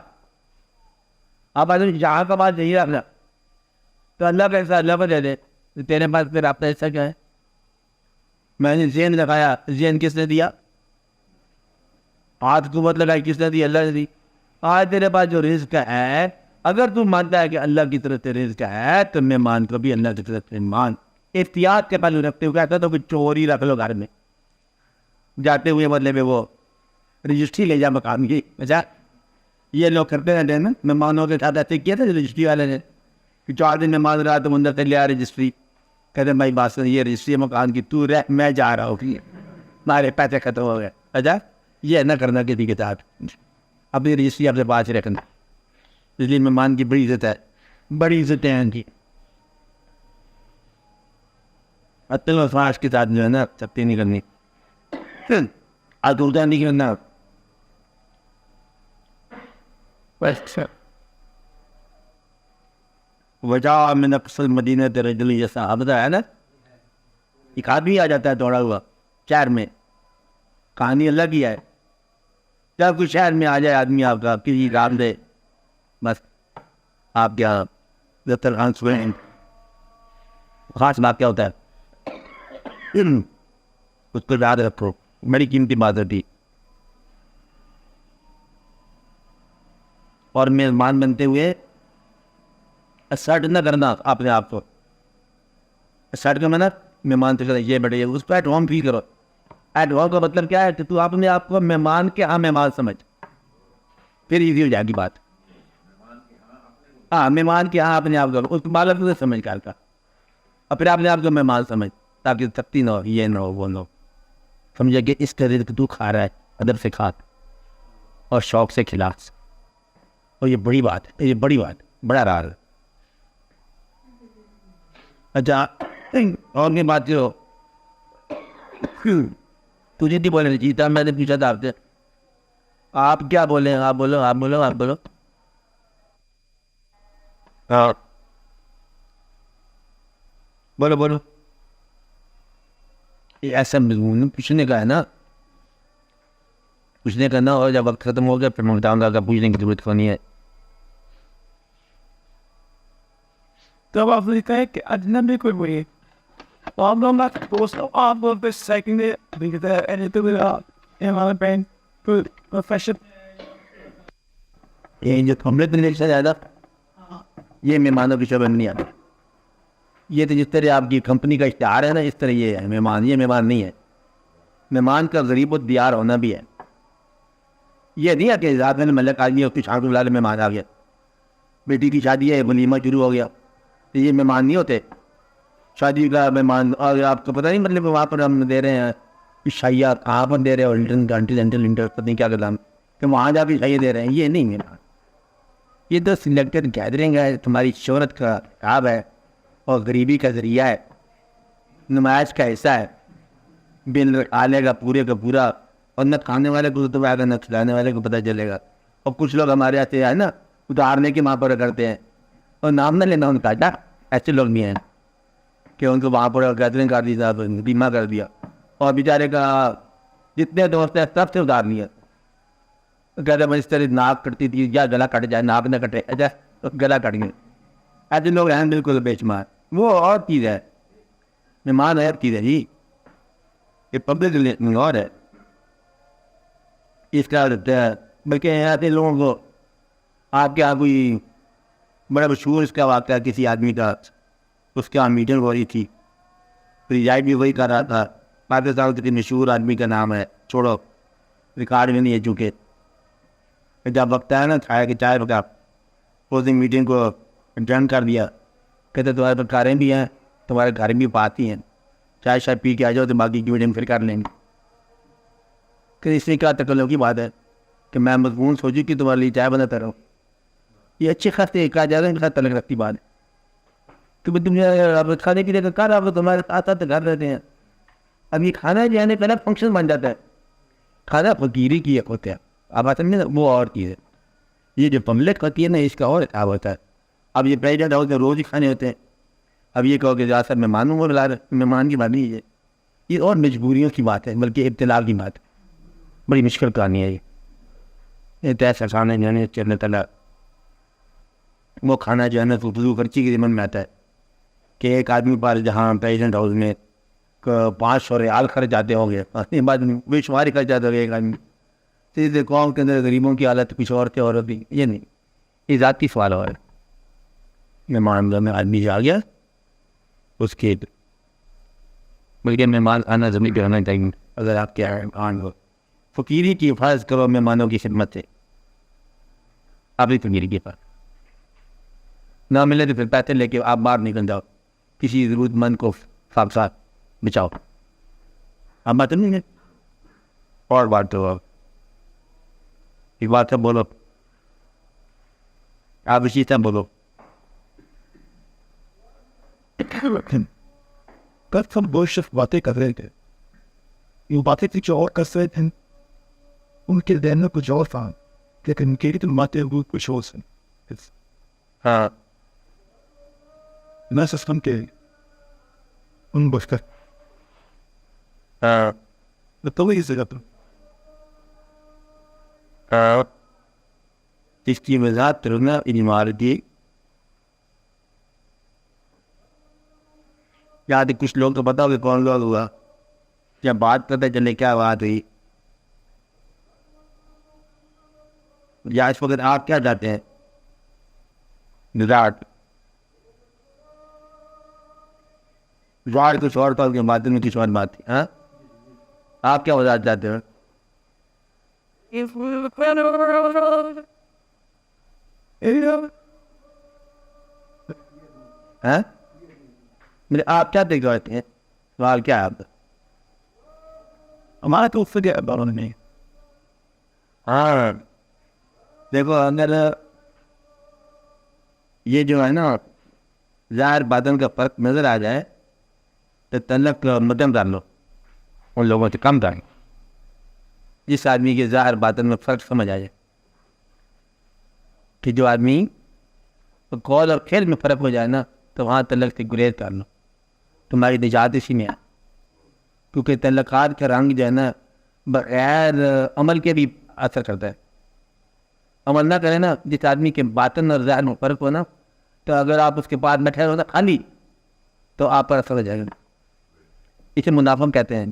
اب یہاں کا بات نہیں رکھنا تو اللہ کا ایسا اللہ کو دے دے. تیرے پاس پھر آپ کا ایسا کیا ہے؟ میں نے ذہن لگایا, ذہن کس نے دیا؟ ہاتھ قوت لگائی کس نے دی؟ اللہ نے دی. آج تیرے پاس جو رزق ہے, اگر تو مانتا ہے کہ اللہ کی طرف سے رزق ہے تو مہمان کو بھی اللہ کی طرف سے مان. احتیاط کے پہلو رکھتے ہوئے کہتا تو کہ چوری رکھ لو گھر میں, جاتے ہوئے بدلے میں وہ رجسٹری لے جا مکان کی. اچھا یہ لوگ کرتے رہتے ہیں نا, مہمانوں کے ساتھ ایسے کیا تھا رجسٹری والے نے کہ 4 دن مہمان رہا تو اندر سے لے آ رجسٹری, کہتے ہیں بھائی بات سن, یہ رجسٹری مکان کی, تو رہ, میں جا رہا ہوں, ہمارے پیسے ختم ہو گئے. اچھا یہ نہ کرنا کسی کے ساتھ, اپنی رجسٹری اپنے پاس رکھنا. اس لیے مہمان کی بڑی عزت ہے, بڑی عزت ہے ان کی. اتل و فاش کے ساتھ جو ہے نا سختی نہیں کرنی, الٹا نہیں کرنا. وجہ میں نقص المدینہ رجل, جیسا حافظہ ہے نا, ایک آدمی آ جاتا ہے دوڑا ہوا شہر میں. کہانی اللہ کی ہے, جب کوئی شہر میں آ جائے آدمی آپ کا کسی کام دے, بس آپ کیا دفتر خان سوئیں. خاص بات کیا ہوتا ہے اس کو یاد رکھو, بڑی قیمتی بات ہوتی. اور میزبان بنتے ہوئے اسرٹ نہ کرنا اپنے آپ کو. اسرٹ کا مطلب مہمان تو یہ بڑے, اس کو ایٹ ہوم فیل کرو. ایٹ ہوم کا مطلب کیا ہے کہ تو اپنے آپ کو مہمان کے ہاں مہمان سمجھ, پھر ایزی ہو جائے گی بات. ہاں مہمان کے ہاں اپنے آپ کو, اس کو بالک سے سمجھ کر کا, اور پھر اپنے آپ کو مہمان سمجھ, تاکہ سختی نہ ہو, یہ نہ ہو, وہ نہ ہو. سمجھے کہ اس طرح کہ تو کھا رہا ہے ادب سے کھا اور شوق سے کھلا. اور یہ بڑی بات ہے, یہ بڑی بات, بڑا راز. اچھا اور بھی بات جو تجھے نہیں بولے جیتا, میں نے پوچھا تھا آپ سے, آپ کیا بولے؟ آپ بولو, آپ بولو, آپ بولو. ہاں بولو بولو. یہ ایسا مضمون پوچھنے کا ہے نا, پوچھنے کا نا, اور جب وقت ختم ہو گیا پھر میں بتاؤں گا کہ پوچھنے کی ضرورت نہیں ہے. تو آپ نے کہا کہ اجنبی کوئی وہی آپ لوگ دوستوں آپ بولتے سیکنڈ ہمارے بہن پروفیشن یہ جو ہم نے زیادہ یہ مہمانوں کی شبہ نہیں آتی. یہ تو جس طرح آپ کی کمپنی کا اشتہار ہے نا، اس طرح یہ ہے مہمان. یہ مہمان نہیں ہے. مہمان کا غریب الدیار ہونا بھی ہے. یہ نہیں ہے کہ ذات میں ملک آدمی اس کی شام کو بلا لے مہمان آ گیا، بیٹی کی شادی ہے ولیمہ شروع ہو گیا، تو یہ مہمان نہیں ہوتے. شادی کا مہمان، اور آپ کو پتہ نہیں مطلب وہاں پر ہم دے رہے ہیں شائیہ، کہاں پر دے رہے ہیں، انٹر پتہ نہیں کیا کرام کہ وہاں جا کے شائیہ دے رہے ہیں. یہ نہیں مہمان. یہ تو سلیکٹڈ گیدرنگ ہے، تمہاری شہرت کا خواب ہے اور غریبی کا ذریعہ ہے، نمائش کا حصہ ہے. بل آلے کا پورے کا پورا، اور نہ کھانے والے کو تو آئے گا نہ کھلانے والے کو پتہ چلے گا. اور کچھ لوگ ہمارے یہاں سے ہے نا اتارنے کے وہاں پر کرتے ہیں، اور نام نہ لینا ان کا. ایسے لوگ بھی ہیں کہ ان کو وہاں پر گیدرنگ کر دی، بیمہ کر دیا، اور بیچارے کا جتنے دوست ہیں سب سے اتار لیا. کہتے ہیں اس طرح ناک کٹتی تھی، یا گلا کٹ جائے، ناک نہ کٹے، اچھا تو گلا کٹ گئے. ایسے لوگ ہیں بالکل بے شمار. وہ اور چیز ہے، مہمان اور چیز ہے جی. یہ پبلک ریلیشن اور ہے. اس کا بلکہ ایسے لوگوں کو آپ کے یہاں کوئی بڑا مشہور اس کا واقعہ کسی آدمی کا، اس کے یہاں میٹنگ ہو رہی تھی، ریزائڈ بھی وہی کر رہا تھا. پاکستان کسی مشہور آدمی کا نام ہے، چھوڑو ریکارڈ میں نہیں ہے چونکہ. جب وقت آیا نا کھایا کہ چائے پکا، کلوزنگ میٹنگ کو اٹینڈ کر دیا. کہتے تمہارے پاس کاریں بھی ہیں، تمہارے گھر بھی پاتی ہیں، چائے شائے پی کے آ جاؤ تو باقی کی میٹنگ پھر کر لیں گے. کہ اس میں کیا تکلف کی بات ہے کہ میں مضمون سوچی کہ تمہارے لیے چائے بناتا رہوں. یہ اچھی خاصی کہا جاتا ہے، ان کا تلق رکھتی بات ہے کہ تم کھانے کے لیے کر آپ تمہارے ساتھ ساتھ گھر رہتے ہیں. اب یہ کھانا جو ہے نا پہلے فنکشن بن جاتا ہے. کھانا فقیری کی ایک ہوتا ہے، آپ بات سمجھے نا، وہ اور چیز ہے. یہ جو پملٹ ہوتی ہے نا اس کا اور حساب ہوتا ہے. اب یہ پریزیڈنٹ ہاؤس میں روز ہی کھانے ہوتے ہیں. اب یہ کہو کہ زیادہ مہمانوں کو بلا رہے، مہمان کی بات نہیں ہے. یہ اور مجبوریوں کی بات ہے، بلکہ ابتلا کی بات ہے. بڑی مشکل کہانی ہے یہ تو ایسا کھانا جو ہے چلنے تلا. وہ کھانا جو ہے نا فضول خرچی کے ذمن میں آتا ہے کہ ایک آدمی پر جہاں پریزیڈنٹ ہاؤس میں 500 ریال خرچ جاتے ہوں گے، بعد میں بے شماری خرچ جاتے ہوگے ایک آدمی. سیدھے قوم کے اندر غریبوں کی حالت کچھ اور تھے اور ابھی یہ نہیں. یہ ذاتی سوال ہو رہا ہے. مہمان میں آدمی جو آ گیا اس کے بلکہ مہمان آنا ضروری پہ ہونا چاہیے. اگر آپ کے مہمان ہو فقیری کی حفاظت کرو، مہمانوں کی خدمت سے. آپ بھی فقیری کی حفاظت نہ ملے تو پھر پیسے لے کے آپ باہر نکل جاؤ، کسی ضرورت مند کو ساتھ ساتھ بچاؤ. آپ بات نہیں ہے. اور بات تو ایک بات ہے، بولو آپ اسی طرح بولو. کل سب بہت شخص باتیں کر رہے تھے، یہ باتیں کچھ اور کر رہے تھے، ان کے ذہن میں کچھ اور تھا، لیکن ان کی تو باتیں وہ کچھ اور سے. ہاں میں سسٹم کے ان بچ کر ہاں تو وہی سے جاتا ہاں اس کی وضاحت کرنا عمارتی. یہاں تک کچھ لوگ تو پتا ہو کہ کون لوگ ہوا، جب بات کرتے چلے کیا بات ہوئی. یا اس وقت آپ کیا چاہتے ہیں؟ وضاحت کچھ اور تھا، کے باتوں میں کچھ اور بات تھی. ہاں آپ کیا وضاحت چاہتے ہو؟ ہاں میرے آپ کیا دیکھ رہے ہیں؟ سوال کیا ہے آپ کا؟ ہمارا تو اس سے کیا باروں نہیں. ہاں دیکھو اگر یہ جو ہے نا ظاہر باطن کا فرق نظر آ جائے تو تعلق مدم ڈال لو، ان لوگوں سے کم ڈالیں. جس آدمی کے ظاہر باطن میں فرق سمجھ آ جائے کہ جو آدمی قول اور فعل میں فرق ہو جائے نا، تو وہاں تعلق سے گریز کر لو. تمہاری نجات اسی میں ہے، کیونکہ تعلقات کا رنگ جو ہے نا بغیر عمل کے بھی اثر کرتا ہے. عمل نہ کرے نا، جس آدمی کے باطن اور ظاہر میں فرق ہو نا، تو اگر آپ اس کے پاس بیٹھے ہو نا خالی، تو آپ پر اثر ہو جائے گا. اسے منافق کہتے ہیں،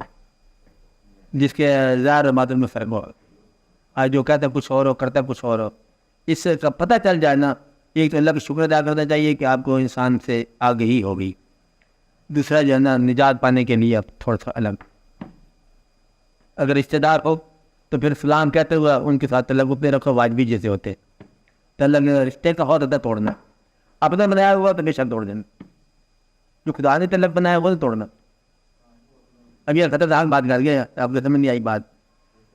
جس کے ظاہر اور باطن میں فرق ہو. آج جو کہتا ہے کچھ اور ہو، کرتا ہے کچھ اور ہو. اس سے پتہ چل جائے نا، ایک تو اللہ کا شکر ادا کرنا چاہیے کہ آپ کو انسان سے آگہی ہو گئی، دوسرا جو ہے نا نجات پانے کے لیے اب تھوڑا سا الگ. اگر رشتے دار ہو تو پھر اسلام کہتے ہوئے ان کے ساتھ تعلق اپنے رکھو واجبی جیسے ہوتے. تعلق رشتے کا ہوتا تھا توڑنا, اپنا بنایا ہوا تو بے شک توڑ دینا, جو خدا نے تعلق بنایا ہوا تو توڑنا. اب یہ خطرناک بات کر گیا, آپ کو سمجھ نہیں آئی بات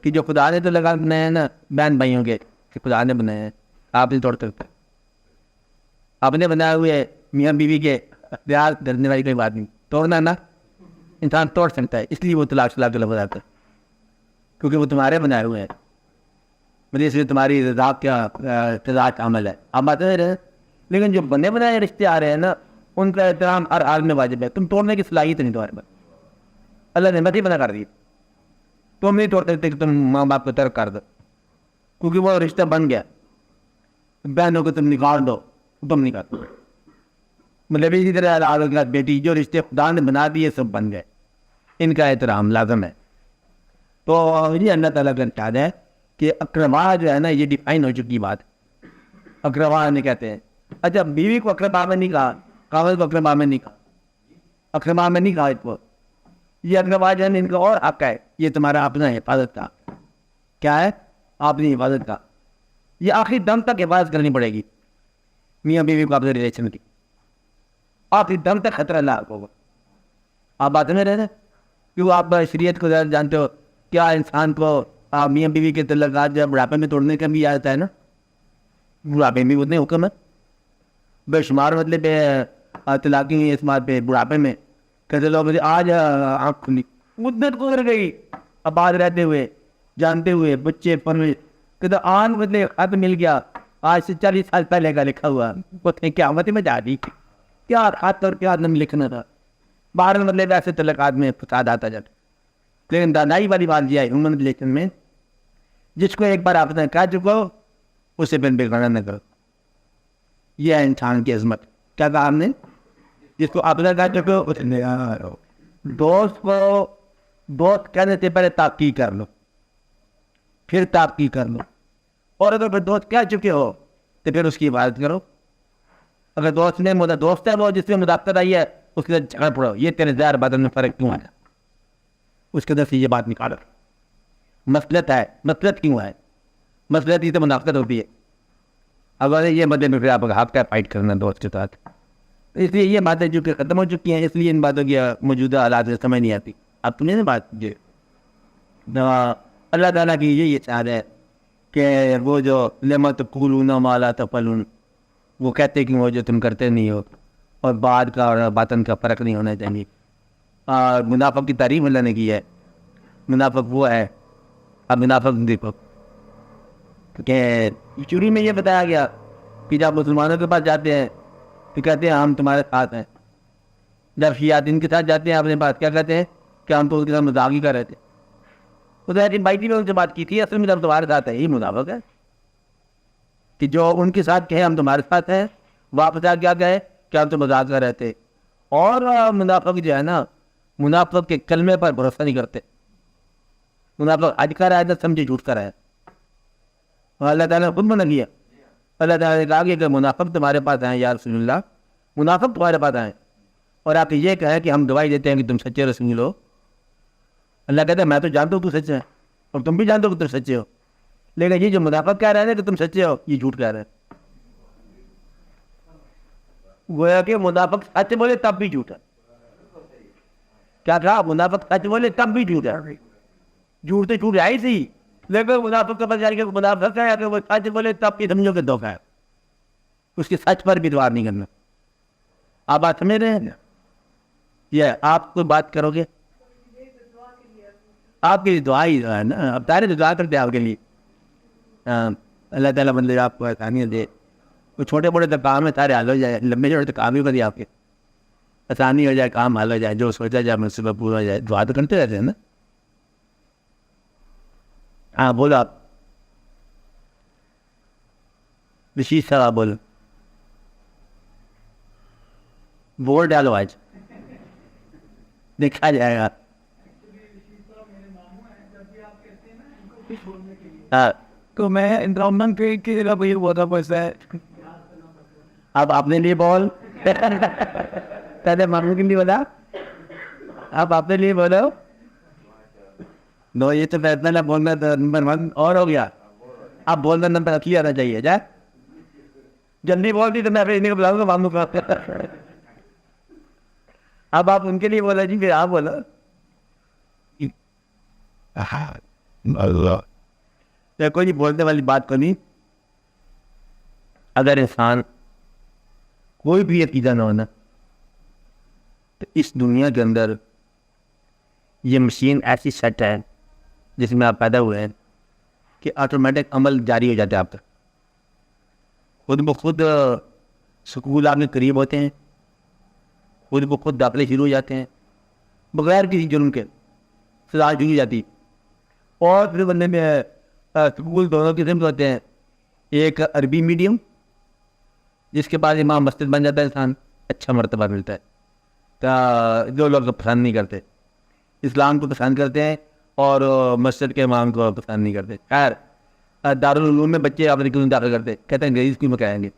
کہ جو خدا نے تعلقات بنایا ہے نا بہن بھائیوں کے, کہ خدا نے بنایا ہے, آپ نہیں توڑ سکتے. آپ نے بنائے ہوئے میاں بیوی کے پیار ڈرنے والی کوئی بات نہیں, توڑنا نا انسان توڑ سکتا ہے, اس لیے وہ طلاق کے لفظ آتا ہے, کیونکہ وہ تمہارے بنائے ہوئے ہیں, مجھے اس لیے تمہاری رضا کا عمل ہے. آپ بات رہے, لیکن جو بنے بنائے رشتے آ رہے ہیں نا ان کا احترام ہر حال میں واجب ہے. تم توڑنے کی صلاحیت نہیں تمہارے پاس, اللہ نے مت ہی بنا کر دی. تم نہیں توڑ سکتے کہ تم ماں باپ کو ترک کر دو, کیونکہ وہ رشتہ بن گیا. بہنوں کو تم نکال دو, تم نہیں کرتے. مطلب اسی طرح بیٹی جو رشتے خدا نے بنا دیے سب بن گئے, ان کا احترام لازم ہے. تو یہ اللہ تعالیٰ کا ارشاد ہے کہ اقربا جو ہے نا یہ ڈیفائن ہو چکی بات. اقربا نے کہتے ہیں, اچھا بیوی کو اقربا میں نہیں کہا, قاضی کو اقربا میں نہیں کہا, اقربا میں نہیں کہا اس کو. یہ اقربا جو ہے ان کا اور حق ہے, یہ تمہارا اپنا حفاظت کا. کیا ہے؟ اپنی حفاظت کا. یہ آخری دم تک حفاظت کرنی پڑے گی میاں بیوی کو اپنے ریلیشن کی, آخری دم تک خطرہ لاحق ہوگا. آپ بات میں رہتے کیوں آپ شریعت کو جانتے ہو, کیا انسان کو میاں بیوی کے تعلقات جب بڑھاپے میں توڑنے کا بھی آتا ہے نا, بڑھاپے میں اتنے حکم ہے بے شمار, مطلب طلاقی اس بات پہ بڑھاپے میں کہتے لوگ آج آنکھ کھلی, مدت گزر گئی, آباد رہتے ہوئے جانتے ہوئے بچے پرورش, کہتے آن مطلب خط مل گیا آج سے 40 سال پہلے کا لکھا ہوا, قیامت میں جا دی کیا خط اور کیا نم لکھنا تھا. باہر مطلب ایسے تعلقات میں فساد آتا جاتا. لیکن دانائی والی بات یہ ہے ہیومن ریلیشن میں, جس کو ایک بار آپ نے کہہ چکو اسے پھر بگاڑا نہ کرو. یہ ہے انسان کی عظمت. کیا کہا آپ نے؟ جس کو آپ نے کہہ چکو اسے نگاہ. دوست کو دوست کہنے سے پہلے تحقیق کر لو, پھر تحقیق کر لو, اور اگر پھر دوست کہہ چکے ہو تو پھر اس کی عبادت کرو. اگر دوست نے دوست ہے وہ جس میں مداخلت آئی ہے اس کے ساتھ جھگڑ پڑو, یہ تیرے ظاہر بدن میں فرق کیوں آیا, اس کے اندر سے یہ بات نکالو. مسلط ہے, مسلط کیوں ہے, مسلط ہی تو منافقت ہوتی ہے. اگر یہ مدد میں پھر آپ حق کا فائٹ کرنا دوست کے ساتھ. اس لیے یہ باتیں جو کہ ختم ہو چکی ہیں, اس لیے ان باتوں کی موجودہ حالات سے سمجھ نہیں آتی. اب تم نے بات کی اللہ تعالیٰ کی یہ چاہ ہے کہ وہ جو لما تقولون ما لا تفعلون, وہ کہتے کہ وہ جو تم کرتے نہیں ہو, اور بعد کا اور باطن کا فرق نہیں ہونا چاہیے. اور منافق کی تعریف اللہ نے کی ہے. منافق وہ ہے, اب منافق دیکھو کہ چوری میں یہ بتایا گیا کہ جب مسلمانوں کے پاس جاتے ہیں تو کہتے ہیں ہم تمہارے ساتھ ہیں. جب شیعات ان کے ساتھ جاتے ہیں اپنے پاس کیا کہتے ہیں کہ ہم تو اس کے ساتھ مذاق ہی کر رہے تھے. تو بائیٹی میں ان سے بات کی تھی, اصل میں جب تمہارے ساتھ ہے, یہ منافق ہے کہ جو ان کے ساتھ کہے ہم تمہارے ساتھ ہیں, واپس آ کیا کہے کہ ہم تو مذاق کر رہے تھے. اور منافق جو ہے نا, منافق کے کلمے پر بھروسہ نہیں کرتے. منافق آج کا رہا ہے نہ سمجھے جھوٹ کا رہا ہے. اور اللہ تعالیٰ نے خود منع کیا. اللہ تعالیٰ نے کہا کہ منافق تمہارے پاس آئیں یا رسول اللہ, منافق تمہارے پاس آئیں اور آپ یہ کہیں کہ ہم گواہی دیتے ہیں کہ تم سچے رسول ہو. اللہ کہتا ہے میں تو جانتا ہوں تو سچے ہیں, اور تم بھی جانتے ہو کہ تم سچے ہو. لیکن یہ جو منافق کہہ رہے ہیں کہ تم سچے ہو, یہ جھوٹ کہہ رہے ہیں. گویا کہ منافق سچ بولے تب بھی جھوٹ ہے. کیا کہا؟ منافق سچ بولے تب بھی جھوٹ ہے. جھوٹ تو جھوٹ ہے ہی سی, لیکن منافق کا پتہ کہ منافق ہے کہ وہ سچ بولے تب بھی سمجھو کہ دھوکہ ہے. اس کے سچ پر بھی اعتبار نہیں کرنا. آپ بات سمجھ رہے ہیں؟ یہ آپ کوئی بات کرو گے, آپ کی دعا ہی ہے نا, اب تارے تو دعا کرتے ہیں آپ کے لیے. اللہ تعالیٰ مطلب آپ کو آسانیاں دے. وہ چھوٹے موٹے تو کام ہے سارے حل ہو جائے, لمبے چھوٹے تو کام ہی کر دیا آپ کے, آسانی ہو جائے, کام حل ہو جائے, جو سوچا جائے منصوبہ پورا ہو جائے. دعا تو کرتے رہتے ہیں نا. ہاں بولو آپ, رشید صاحب بولو, بول ڈالو آج, دیکھا جائے گا. ہاں تو میں انتظام کے وہی ہوا تھا پیسہ. اب اپنے لیے بول, پہلے ماموں کے لیے بتا. آپ اپنے لیے بولو. نو یہ تو فیصلہ نہ بولنا نمبر 1 اور ہو گیا. آپ بولنا نمبر اصلی آنا چاہیے. جائے جلدی بول دی تو میں پھر انہیں کو بلاؤں گا ماموں کا. اب آپ ان کے لیے بولا جی, پھر آپ بولو. اللہ کوئی نہیں بولنے والی بات کو نہیں. اگر انسان کوئی بھی عقیدہ نہ ہونا تو اس دنیا کے اندر یہ مشین ایسی سیٹ ہے جس میں آپ پیدا ہوئے ہیں کہ آٹومیٹک عمل جاری ہو جاتا ہے آپ کا. خود بخود سکول آپ کے قریب ہوتے ہیں, خود بخود داخلے شروع ہو جاتے ہیں بغیر کسی جرم کے. سزا شروع ہو جاتی. اور پھر بندے میں سکول دونوں قسم کے ہوتے ہیں. ایک عربی میڈیم جس کے بعد امام مسجد بن جاتا ہے, انسان اچھا مرتبہ ملتا ہے. تو جو لوگ پسند نہیں کرتے, اسلام کو پسند کرتے ہیں اور مسجد کے امام کو پسند نہیں کرتے. خیر دارالعلوم میں بچے اپنے کیوں داخل کرتے, کہتے ہیں انگریزی اسکول میں کہیں گے,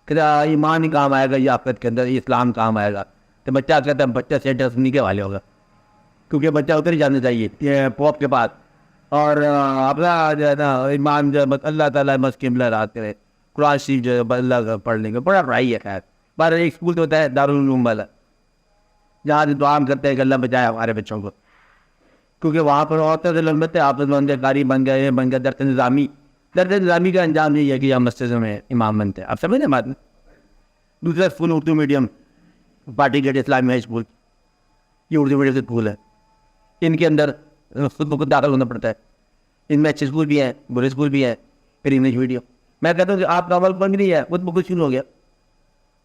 کہتے ہیں ایمان ہی کام آئے گا, یہ آفت کے اندر یہ اسلام کام آئے گا. تو بچہ کہتا ہے بچہ سینٹر نہیں کے والے ہوگا, کیونکہ بچہ ادھر ہی جانا چاہیے یہ پوپ کے پاس. اور اپنا جو ہے نا ایمان جو اللہ تعالیٰ مسکم رات کرے, قرآن شریف جو ہے اللہ کا پڑھ لیں گے, بڑا پڑھائی ہے. خیر بارہ ایک اسکول تو ہوتا ہے دارالعلوم والا, جہاں سے دعا کرتے ہیں کہ اللہ بچائے ہمارے بچوں کو, کیونکہ وہاں پر عورتیں سے لگ بنتے آپس بن گئے, قاری بن گئے, یہ بن گیا. درس نظامی کا انجام یہی ہے کہ یہ مسجد میں امام بنتے ہیں. آپ سمجھ رہے بات میں. دوسرا اسکول اردو میڈیم پارٹی گیٹ اسلامی ہائی اسکول, یہ اردو میڈیم سے اسکول ہے. ان کے اندر خود بخود داخل ہونا پڑتا ہے. ان میں اچھے اسکول بھی ہیں, برے اسکول بھی ہیں. پھر انگلش میڈیم, میں کہتا ہوں کہ آپ کا عمل بن نہیں ہے, خود بخود شروع ہو گیا.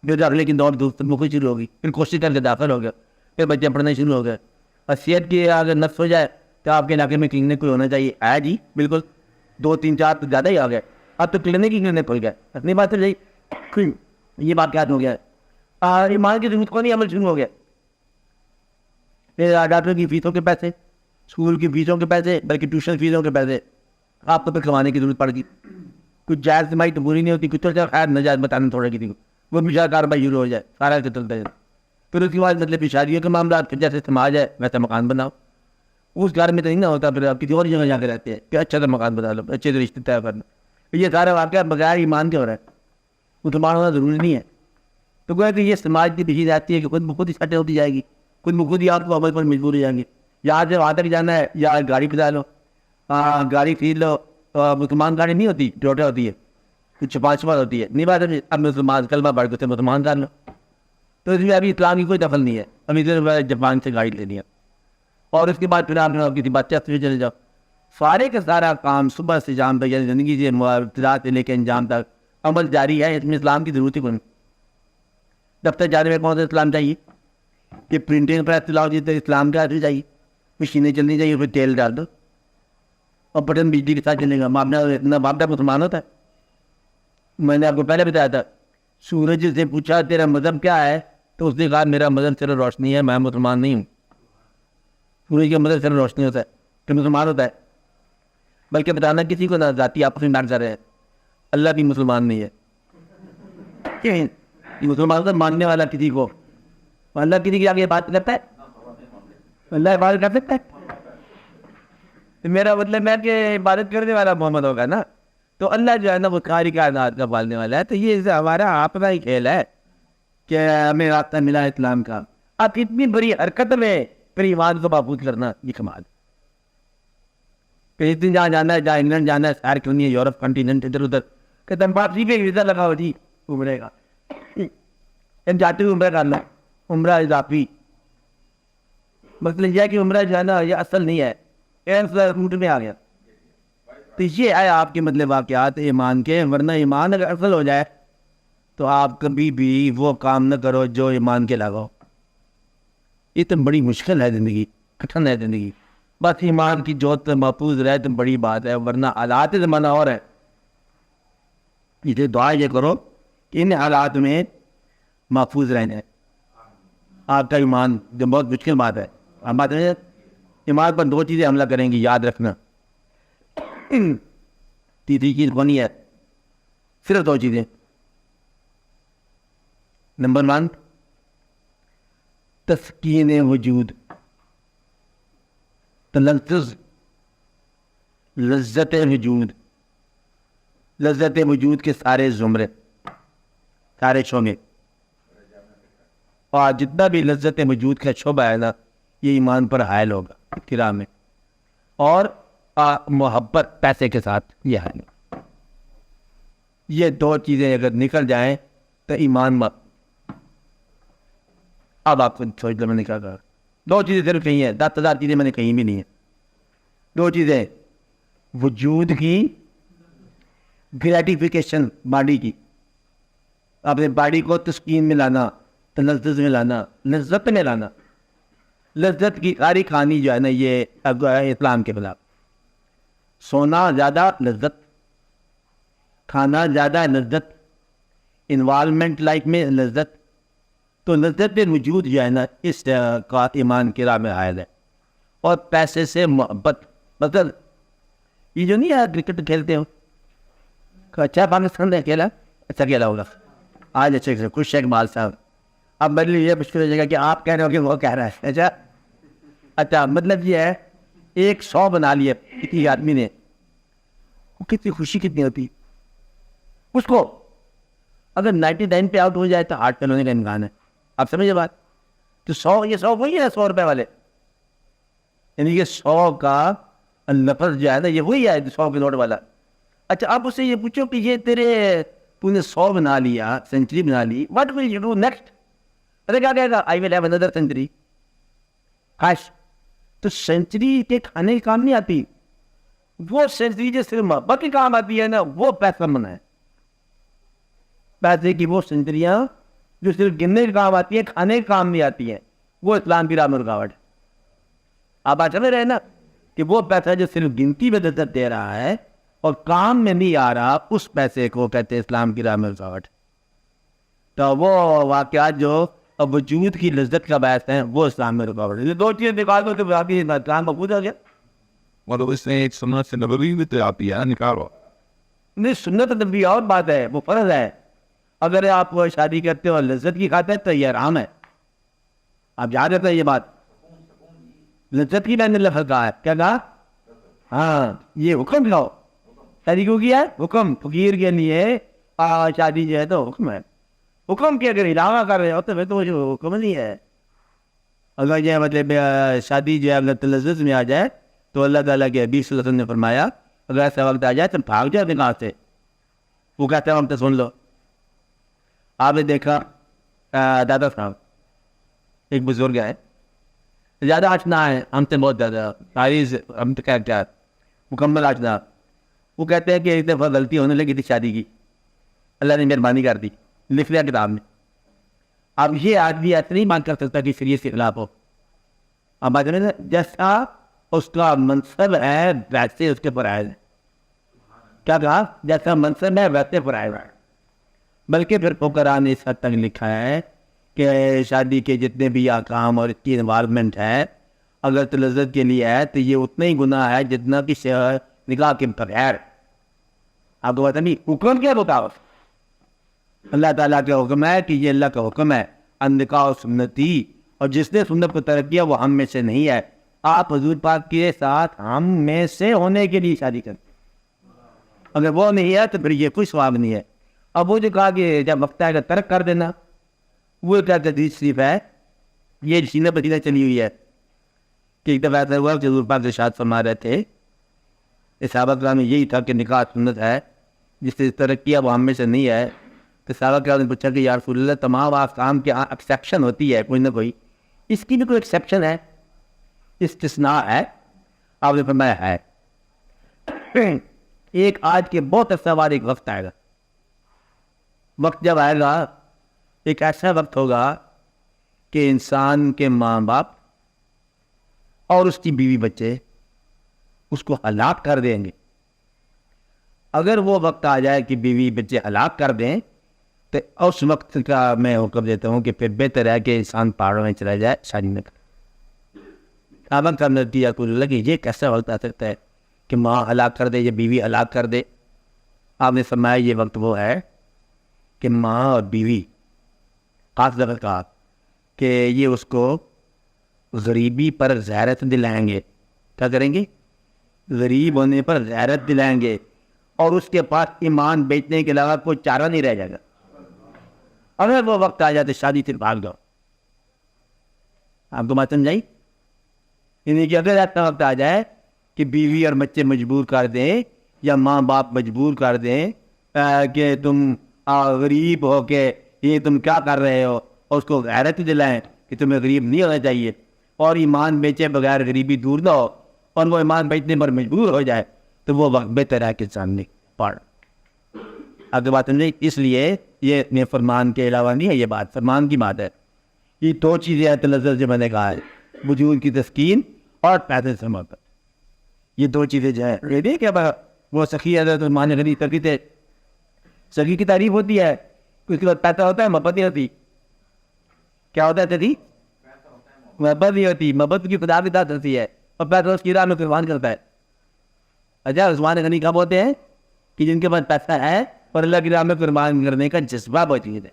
پھر داخلے کی دوڑ خود بخود شروع ہوگی, پھر کوشش کر کے داخل ہو گیا, پھر بچے پڑھنا شروع ہو گئے. اور صحت کی اگر نفس ہو جائے تو آپ کے علاقے میں کلینک کوئی ہونا چاہیے. ہے جی بالکل, 2 3 4 تو زیادہ ہی آ گئے. اب تو کلینک کھل گئے. اپنی بات ہے جی, یہ بات کیا ہو گیا ہے, ایمان کی ضرورت کو نہیں عمل شروع ہو گیا. پھر ڈاکٹر کی فیسوں کے پیسے, اسکول کی فیسوں کے پیسے, بلکہ ٹیوشن فیسوں کے پیسے آپ کو پھر کمانے کی ضرورت پڑ گئی. کچھ جائز کمائی تو پوری نہیں ہوتی, کچھ تو خیر نجائز بتانا تھوڑا کسی کو, وہ بھی کاروائی شروع ہو جائے, سارا چلتا ہے. پھر اس کے بعد مطلب شادیوں کے معاملات, پھر جیسے سماج ہے ویسا مکان بناؤ. اس گھر میں تو نہیں نہ ہوتا, پھر آپ کسی اور جگہ جا کے رہتے ہیں کہ اچھا سا مکان بنا لو, اچھے سے رشتے طے کرنا. یہ سارا واقعہ بغیر ایمان کے ہو رہا ہے. مسلمان ہونا ضروری نہیں ہے. تو گویا کہ یہ سماج کی پیچھے جاتی ہے کہ خود بخود ہی سیٹ ہوتی جائے گی, خود بخود ہی آپ کو عمل پر مجبور ہو جائیں گے. یہاں سے وہاں تک جانا ہے, یا گاڑی پھیلا لو, گاڑی خرید لو. مسلمان گاڑی نہیں ہوتی, ٹوٹا ہوتی ہے, کچھ 5 بار ہوتی ہے. نہیں بات ہے اب مسلمان کلمہ پڑھ کے مسلمان کر لو. تو اس میں ابھی اسلام کی کوئی دخل نہیں ہے. ابھی ادھر جاپان سے گاڑی لینی ہے, اور اس کے بعد پھر آپ کسی بادشاہ سے چلے جاؤ. سارے کا سارا کام صبح سے شام تک, یعنی زندگی سے ابتدا سے لے کے انجام تک عمل جاری ہے. اس میں اسلام کی ضرورت ہی کوئی نہیں. دفتر جانے میں کون سا اسلام چاہیے کہ پرنٹنگ پریس چلاؤ, جی تو اسلام کا حاصل چاہیے. مشینیں چلنی چاہیے, پھر تیل ڈال دو اور بٹن بجلی کے ساتھ چلے گا. اتنا معاملہ مسلمان ہوتا ہے. میں نے آپ کو پہلے بتایا تھا, سورج سے پوچھا تیرا مذہب کیا ہے, تو اس نے کہا میرا مذہب صرف روشنی ہے, میں مسلمان نہیں ہوں. سورج کا مذہب صرف روشنی ہوتا ہے کہ مسلمان ہوتا ہے. بلکہ بتانا کسی کو نہ, ذاتی آپس میں ڈانٹ کر رہے ہیں. اللہ بھی مسلمان نہیں ہے. مسلمان تو ماننے والا کسی کو, اللہ کسی کی آگے بات کرتا ہے, اللہ عبادت کر سکتا ہے. میرا مطلب ہے کہ عبادت کرنے والا محمد ہوگا نا, تو اللہ جو ہے نا وہ ساری کائنات کا پالنے والا ہے. تو یہ ہمارا اپنا ہی کھیل ہے کہ ہمیں راستہ ملا اسلام کا. اب اتنی بڑی حرکت میں پھر ایمان کو محفوظ کرنا یہ کمال. کہیں دن جہاں جانا ہے, جہاں انگلینڈ جانا ہے, سیر کیوں نہیں ہے, یورپ کنٹیننٹ ادھر ادھر, کہ تم واپسی پہ ویزا لگاؤ جی عمرے کا. جاتے ہوئے عمرہ کرنا, عمرہ اضافی. مطلب یہ کہ عمرہ جو ہے نا یہ اصل نہیں ہے, روٹ میں آ گیا. تو یہ ہے آپ کے مطلب واقعات ایمان کے. ورنہ ایمان اگر اصل ہو جائے تو آپ کبھی بھی وہ کام نہ کرو جو ایمان کے لگاؤ. یہ تو بڑی مشکل ہے زندگی, کٹھن ہے زندگی. بس ایمان کی جوت محفوظ رہے تو بڑی بات ہے, ورنہ حالات زمانہ اور ہے. اسے دعا یہ کرو کہ ان حالات میں محفوظ رہنا ہے آپ کا ایمان, جو بہت مشکل بات ہے. ہم بات ہے ایمان پر 2 چیزیں حملہ کریں گی, یاد رکھنا. تیسری چیز بنی ہے, صرف 2 چیزیں. نمبر 1 تسکین وجود, تلذذ، لذت وجود، لذت وجود کے سارے زمرے، سارے شعبے، اور جتنا بھی لذت وجود کا شعبہ ہے نا یہ ایمان پر حائل ہوگا ابتدا میں، اور محبت پیسے کے ساتھ یہ حائل ہوگا۔ یہ دو چیزیں اگر نکل جائیں تو ایمان مت۔ اب آپ کو سوچ لو میں نے کیا کہا، دو چیزیں صرف کہی ہیں، 10,000 چیزیں میں نے کہیں بھی نہیں ہیں۔ دو چیزیں، وجود کی گریٹیفیکیشن باڈی کی، اپنے باڈی کو تسکین میں لانا، تلذذ میں لانا، لذت میں لانا۔ لذت کی ساری کھانی جو ہے نا یہ اسلام کے خلاف۔ سونا زیادہ لذت، کھانا زیادہ لذت، انوالومنٹ لائف میں لذت۔ تو لذت وجود جو ہے نا اس کا ایمان کی راہ میں حائل ہے۔ اور پیسے سے محبت، مطلب یہ جو نہیں ہے کرکٹ کھیلتے ہو، اچھا پاکستان نے کھیلا، اچھا کھیلا ہوگا آج، اچھے سے خوش شیخ مال صاحب۔ اب میرے لیے یہ مشکل ہو جائے گا کہ آپ کہہ رہے ہو کہ وہ کہہ رہا ہے، اچھا مطلب یہ ہے 100 بنا لیا کسی آدمی نے، وہ کتنی خوشی کتنی ہوتی اس کو۔ اگر 99 پہ آؤٹ ہو جائے تو ہارٹ فیل ہونے کا امکان ہے، آپ سمجھے بات؟ تو 100 یہ 100 وہی ہے 100 روپے والے، یعنی کہ 100 کا لفظ جو ہے نا یہ وہی ہے 100 کے نوٹ والا۔ اچھا آپ اس سے یہ پوچھو کہ یہ تو نے 100 بنا لیا، سینچری بنا لی، what will you do next? ارے کیا کہے گا؟ آئی ول ہیو اندر سینچری۔ کاش تو سینچری کے کھانے کے کام نہیں آتی، وہ سینچری جو صرف محبت کے کام آتی ہے نا وہ پیسہ بنا ہے۔ پیسے کی وہ سینچریاں جو صرف گننے کے کام آتی ہیں، کھانے کے کام نہیں آتی ہیں، وہ اسلام کی راہ میں رکاوٹ ہے۔ آپ آ چلے رہے نا کہ وہ پیسہ جو صرف گنتی میں لذت دے رہا ہے اور کام میں نہیں آ رہا، اس پیسے کو کہتے ہیں اسلام کی راہ میں رکاوٹ۔ تو وہ واقعات جو وجود کی لذت کا باعث ہیں وہ اسلام میں رکاوٹ ہے۔ یہ دو چیزیں نکال دو تو باقی اسلام مقبول ہو گیا۔ مطلب اس نے ایک سنت سے نبوی بھی تو آتی ہے نکالو۔ نہیں، سنت نبوی اور بات ہے، وہ فرض ہے۔ اگر آپ شادی کرتے ہو لذت کی کھاتے ہیں تو یہ حرام ہے، آپ یاد رکھتے ہیں یہ بات۔ لذت کی میں نے لفظ کہا ہے، کیا کہا؟ ہاں، یہ حکم کھاؤ، شادی کیوں کیا ہے؟ حکم، فقیر کے لیے شادی جو ہے تو حکم ہے۔ حکم کے اگر علاوہ کر رہے ہو تو پھر تو حکم نہیں ہے۔ اگر یہ مطلب شادی جو ہے اگر تلذذ میں آ جائے تو اللہ تعالیٰ کے حبیب صلی اللہ علیہ وسلم نے فرمایا اگر ایسا وقت آ جائے تو بھاگ جاؤ نکاح سے۔ وہ کہتے ہیں ہم تو سن لو۔ آپ نے دیکھا دادا صاحب ایک بزرگ ہے، زیادہ آشنا ہے ہم سے، بہت زیادہ تاریخ ہم تو کیا مکمل آشنا۔ وہ کہتے ہیں کہ ایک دفعہ غلطی ہونے لگی تھی شادی کی، اللہ نے مہربانی کر دی، لکھ لیا کتاب میں۔ اب یہ آدمی ایسا نہیں مان کر سکتا کہ شریعت کے خلاف ہو۔ اب جیسا اس کا منصب ہے ویسے اس کے فرائض ہے۔ کیا کہا؟ جیسا منصب ہے ویسے فرائض ہے۔ بلکہ پھر فقہاء نے اس حد تک لکھا ہے کہ شادی کے جتنے بھی احکام اور اس کی انوالومنٹ ہے اگر تلذت کے لیے ہے تو یہ اتنا ہی گناہ ہے جتنا کہ نکاح کے بغیر۔ آپ کو پتہ نہیں حکم کیا بتاؤ؟ اللہ تعالیٰ کا حکم ہے کہ یہ اللہ کا حکم ہے، النکاح سنتی، اور جس نے سنت کو ترک کیا وہ ہم میں سے نہیں ہے۔ آپ حضور پاک کے ساتھ ہم میں سے ہونے کے لیے شادی کریں، اگر وہ نہیں ہے تو پھر یہ کوئی ثواب نہیں ہے۔ اب وہ جو کہا کہ جب وقت آئے گا ترک کر دینا، وہ کیا حدیث شریف ہے، یہ سینہ بسینہ چلی ہوئی ہے کہ ایک دفعہ ایسا ہوا کہ حضور پاک ارشاد فرما رہے تھے صحابہ کرام میں یہی تھا کہ نکاح سنت ہے، جس نے ترک کیا وہ ہم میں سے نہیں ہے۔ تو صحابہ کرام نے پوچھا کہ یا رسول اللہ تمام احکام کے ایکسیپشن ہوتی ہے کوئی نہ کوئی، اس کی بھی کوئی ایکسیپشن ہے، استثناء ہے؟ آپ نے فرمایا ہے ایک آج کے بہت عرصہ بعد ایک وقت آئے گا، وقت جب آئے گا ایک ایسا وقت ہوگا کہ انسان کے ماں باپ اور اس کی بیوی بچے اس کو ہلاک کر دیں گے۔ اگر وہ وقت آ جائے کہ بیوی بچے ہلاک کر دیں تو اس وقت کا میں حکم دیتا ہوں کہ پھر بہتر ہے کہ انسان پہاڑوں میں چلا جائے، شادی نہ کرے۔ آمد کا نتیجہ کو لگے یہ کیسا وقت آ سکتا ہے کہ ماں ہلاک کر دے یا بیوی ہلاک کر دے؟ آپ نے فرمایا یہ وقت وہ ہے کہ ماں اور بیوی، خاص طور کہا کہ یہ اس کو غریبی پر غیرت دلائیں گے کیا کریں گے؟ غریب ہونے پر غیرت دلائیں گے اور اس کے پاس ایمان بیچنے کے علاوہ کوئی چارہ نہیں رہ جائے گا. اگر وہ وقت آ جاتے شادی سے بھاگ جاؤ. آپ کو بات سمجھائی؟ یعنی کہ اگر ایسا وقت آ جائے کہ بیوی اور بچے مجبور کر دیں یا ماں باپ مجبور کر دیں کہ تم غریب ہو کے یہ تم کیا کر رہے ہو، اور اس کو غیرت دلائیں کہ تمہیں غریب نہیں ہونا چاہیے، اور ایمان بیچے بغیر غریبی دور نہ ہو، اور وہ ایمان بیچنے پر مجبور ہو جائے، تو وہ وقت بہتر ہے کہ سامنے پڑھ. اگر بات نہیں، اس لیے یہ اپنے فرمان کے علاوہ نہیں ہے، یہ بات فرمان کی بات ہے. یہ دو چیزیں ہیں تلذذ جو میں نے کہا ہے، وجود کی تسکین اور پیسے سے محبت. یہ دو چیزیں جو ہے یہ نہیں کہ وہ سخی حضرت عثمان غنی سخی تھے، سخی کی تعریف ہوتی ہے، اس کے بعد پیسہ ہوتا ہے، محبت نہیں ہوتی. کیا ہوتا ہے تھی؟ محبت نہیں ہوتی. محبت کی خدا بھی داد ہوتی ہے اور پیسہ اس کی راہ میں قربان کرتا ہے. اچھا، عثمان غنی کب ہوتے ہیں؟ کہ جن کے پاس پیسہ ہے اور اللہ کی راہ میں قربان کرنے کا جذبہ موجود ہے.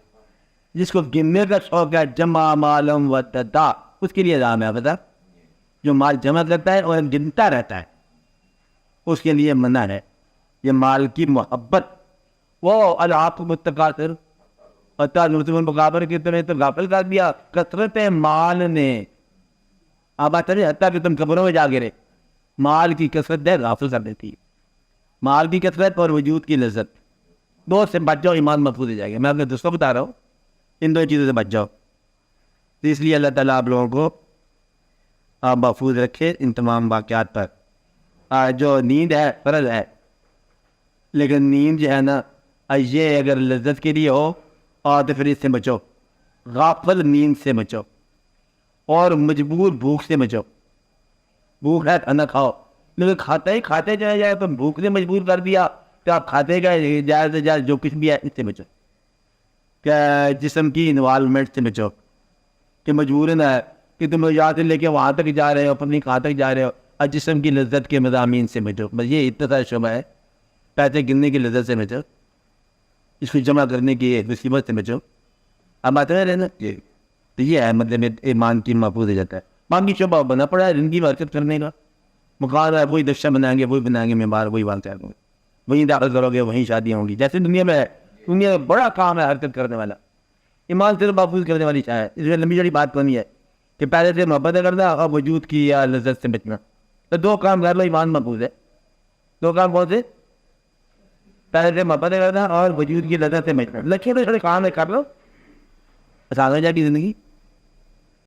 جس کو گننے کا شوق ہے، جمع مالم و تدا، اس کے لیے نام ہے. بتا، جو مال جمع کرتا ہے اور گنتا رہتا ہے اس کے لیے منع ہے. یہ مال کی محبت، وہ العاق متقاصر حتیٰ نرسم المقابر کی طرح تو غافل کر دیا کثرت مال نے. آپ بات کریں حتیٰ کہ تم قبروں میں جا گرے، مال کی کثرت ہے غافل کر دیتی ہے. مال کی کثرت اور وجود کی لذت، دو سے بچ جاؤ، ایمان محفوظ ہو جائے گا. میں اپنے دوستوں کو بتا رہا ہوں ان دو چیزوں سے بچ جاؤ. تو اس لیے اللہ تعالیٰ آپ لوگوں کو آپ محفوظ رکھے ان تمام واقعات پر. جو نیند ہے فرض ہے، لیکن نیند جو ہے نا یہ اگر لذت کے لیے ہو اور تو پھر اس سے بچو. غافل نیند سے بچو اور مجبور بھوک سے بچو. بھوک ہے کھانا کھاؤ، لیکن کھاتے چلے جائے تو بھوک نے مجبور کر دیا کہ آپ کھاتے گئے، جائز سے جائز جو کچھ بھی ہے اس سے بچو. کیا جسم کی انوالومنٹ سے بچو کہ مجبوراً ہے کہ تم یہاں سے لے کے وہاں تک جا رہے ہو، اپنی کہاں تک جا رہے ہو، اور جسم کی لذت کے مضامین سے بچو. بس یہ اتنا سا شعبہ ہے. پیسے گننے کی لذت سے بچو، اس کو جمع کرنے کی مصیبت سے بچو. اب آتے ہیں رہنا تو یہ ہے مطلب ایمان کی محفوظ ہو جاتا ہے. باقی شعبہ بنا پڑا ہے زندگی میں حرکت کرنے کا. مقام ہے وہی دشا بنائیں گے، وہی بنائیں گے معمار، وہی بات کریں گے، وہیں داخل کرو گے، وہیں شادیاں ہوں گی. جیسے دنیا میں ہے، دنیا میں بڑا کام ہے حرکت کرنے والا، ایمان سے محفوظ کرنے والی چاہ ہے. اس میں لمبی چڑی بات نہیں ہے کہ پہلے سے محبت کرنا اور وجود کی یا لذت سے بچنا. تو دو کام کر لو، ایمان محفوظ ہے. دو کام کون سے؟ پہلے سے محبت کرنا اور وجود کی لذت سے بچنا. لکھے تو چھوڑے کام ہے، کر لو، آسان ہو جائے گی زندگی.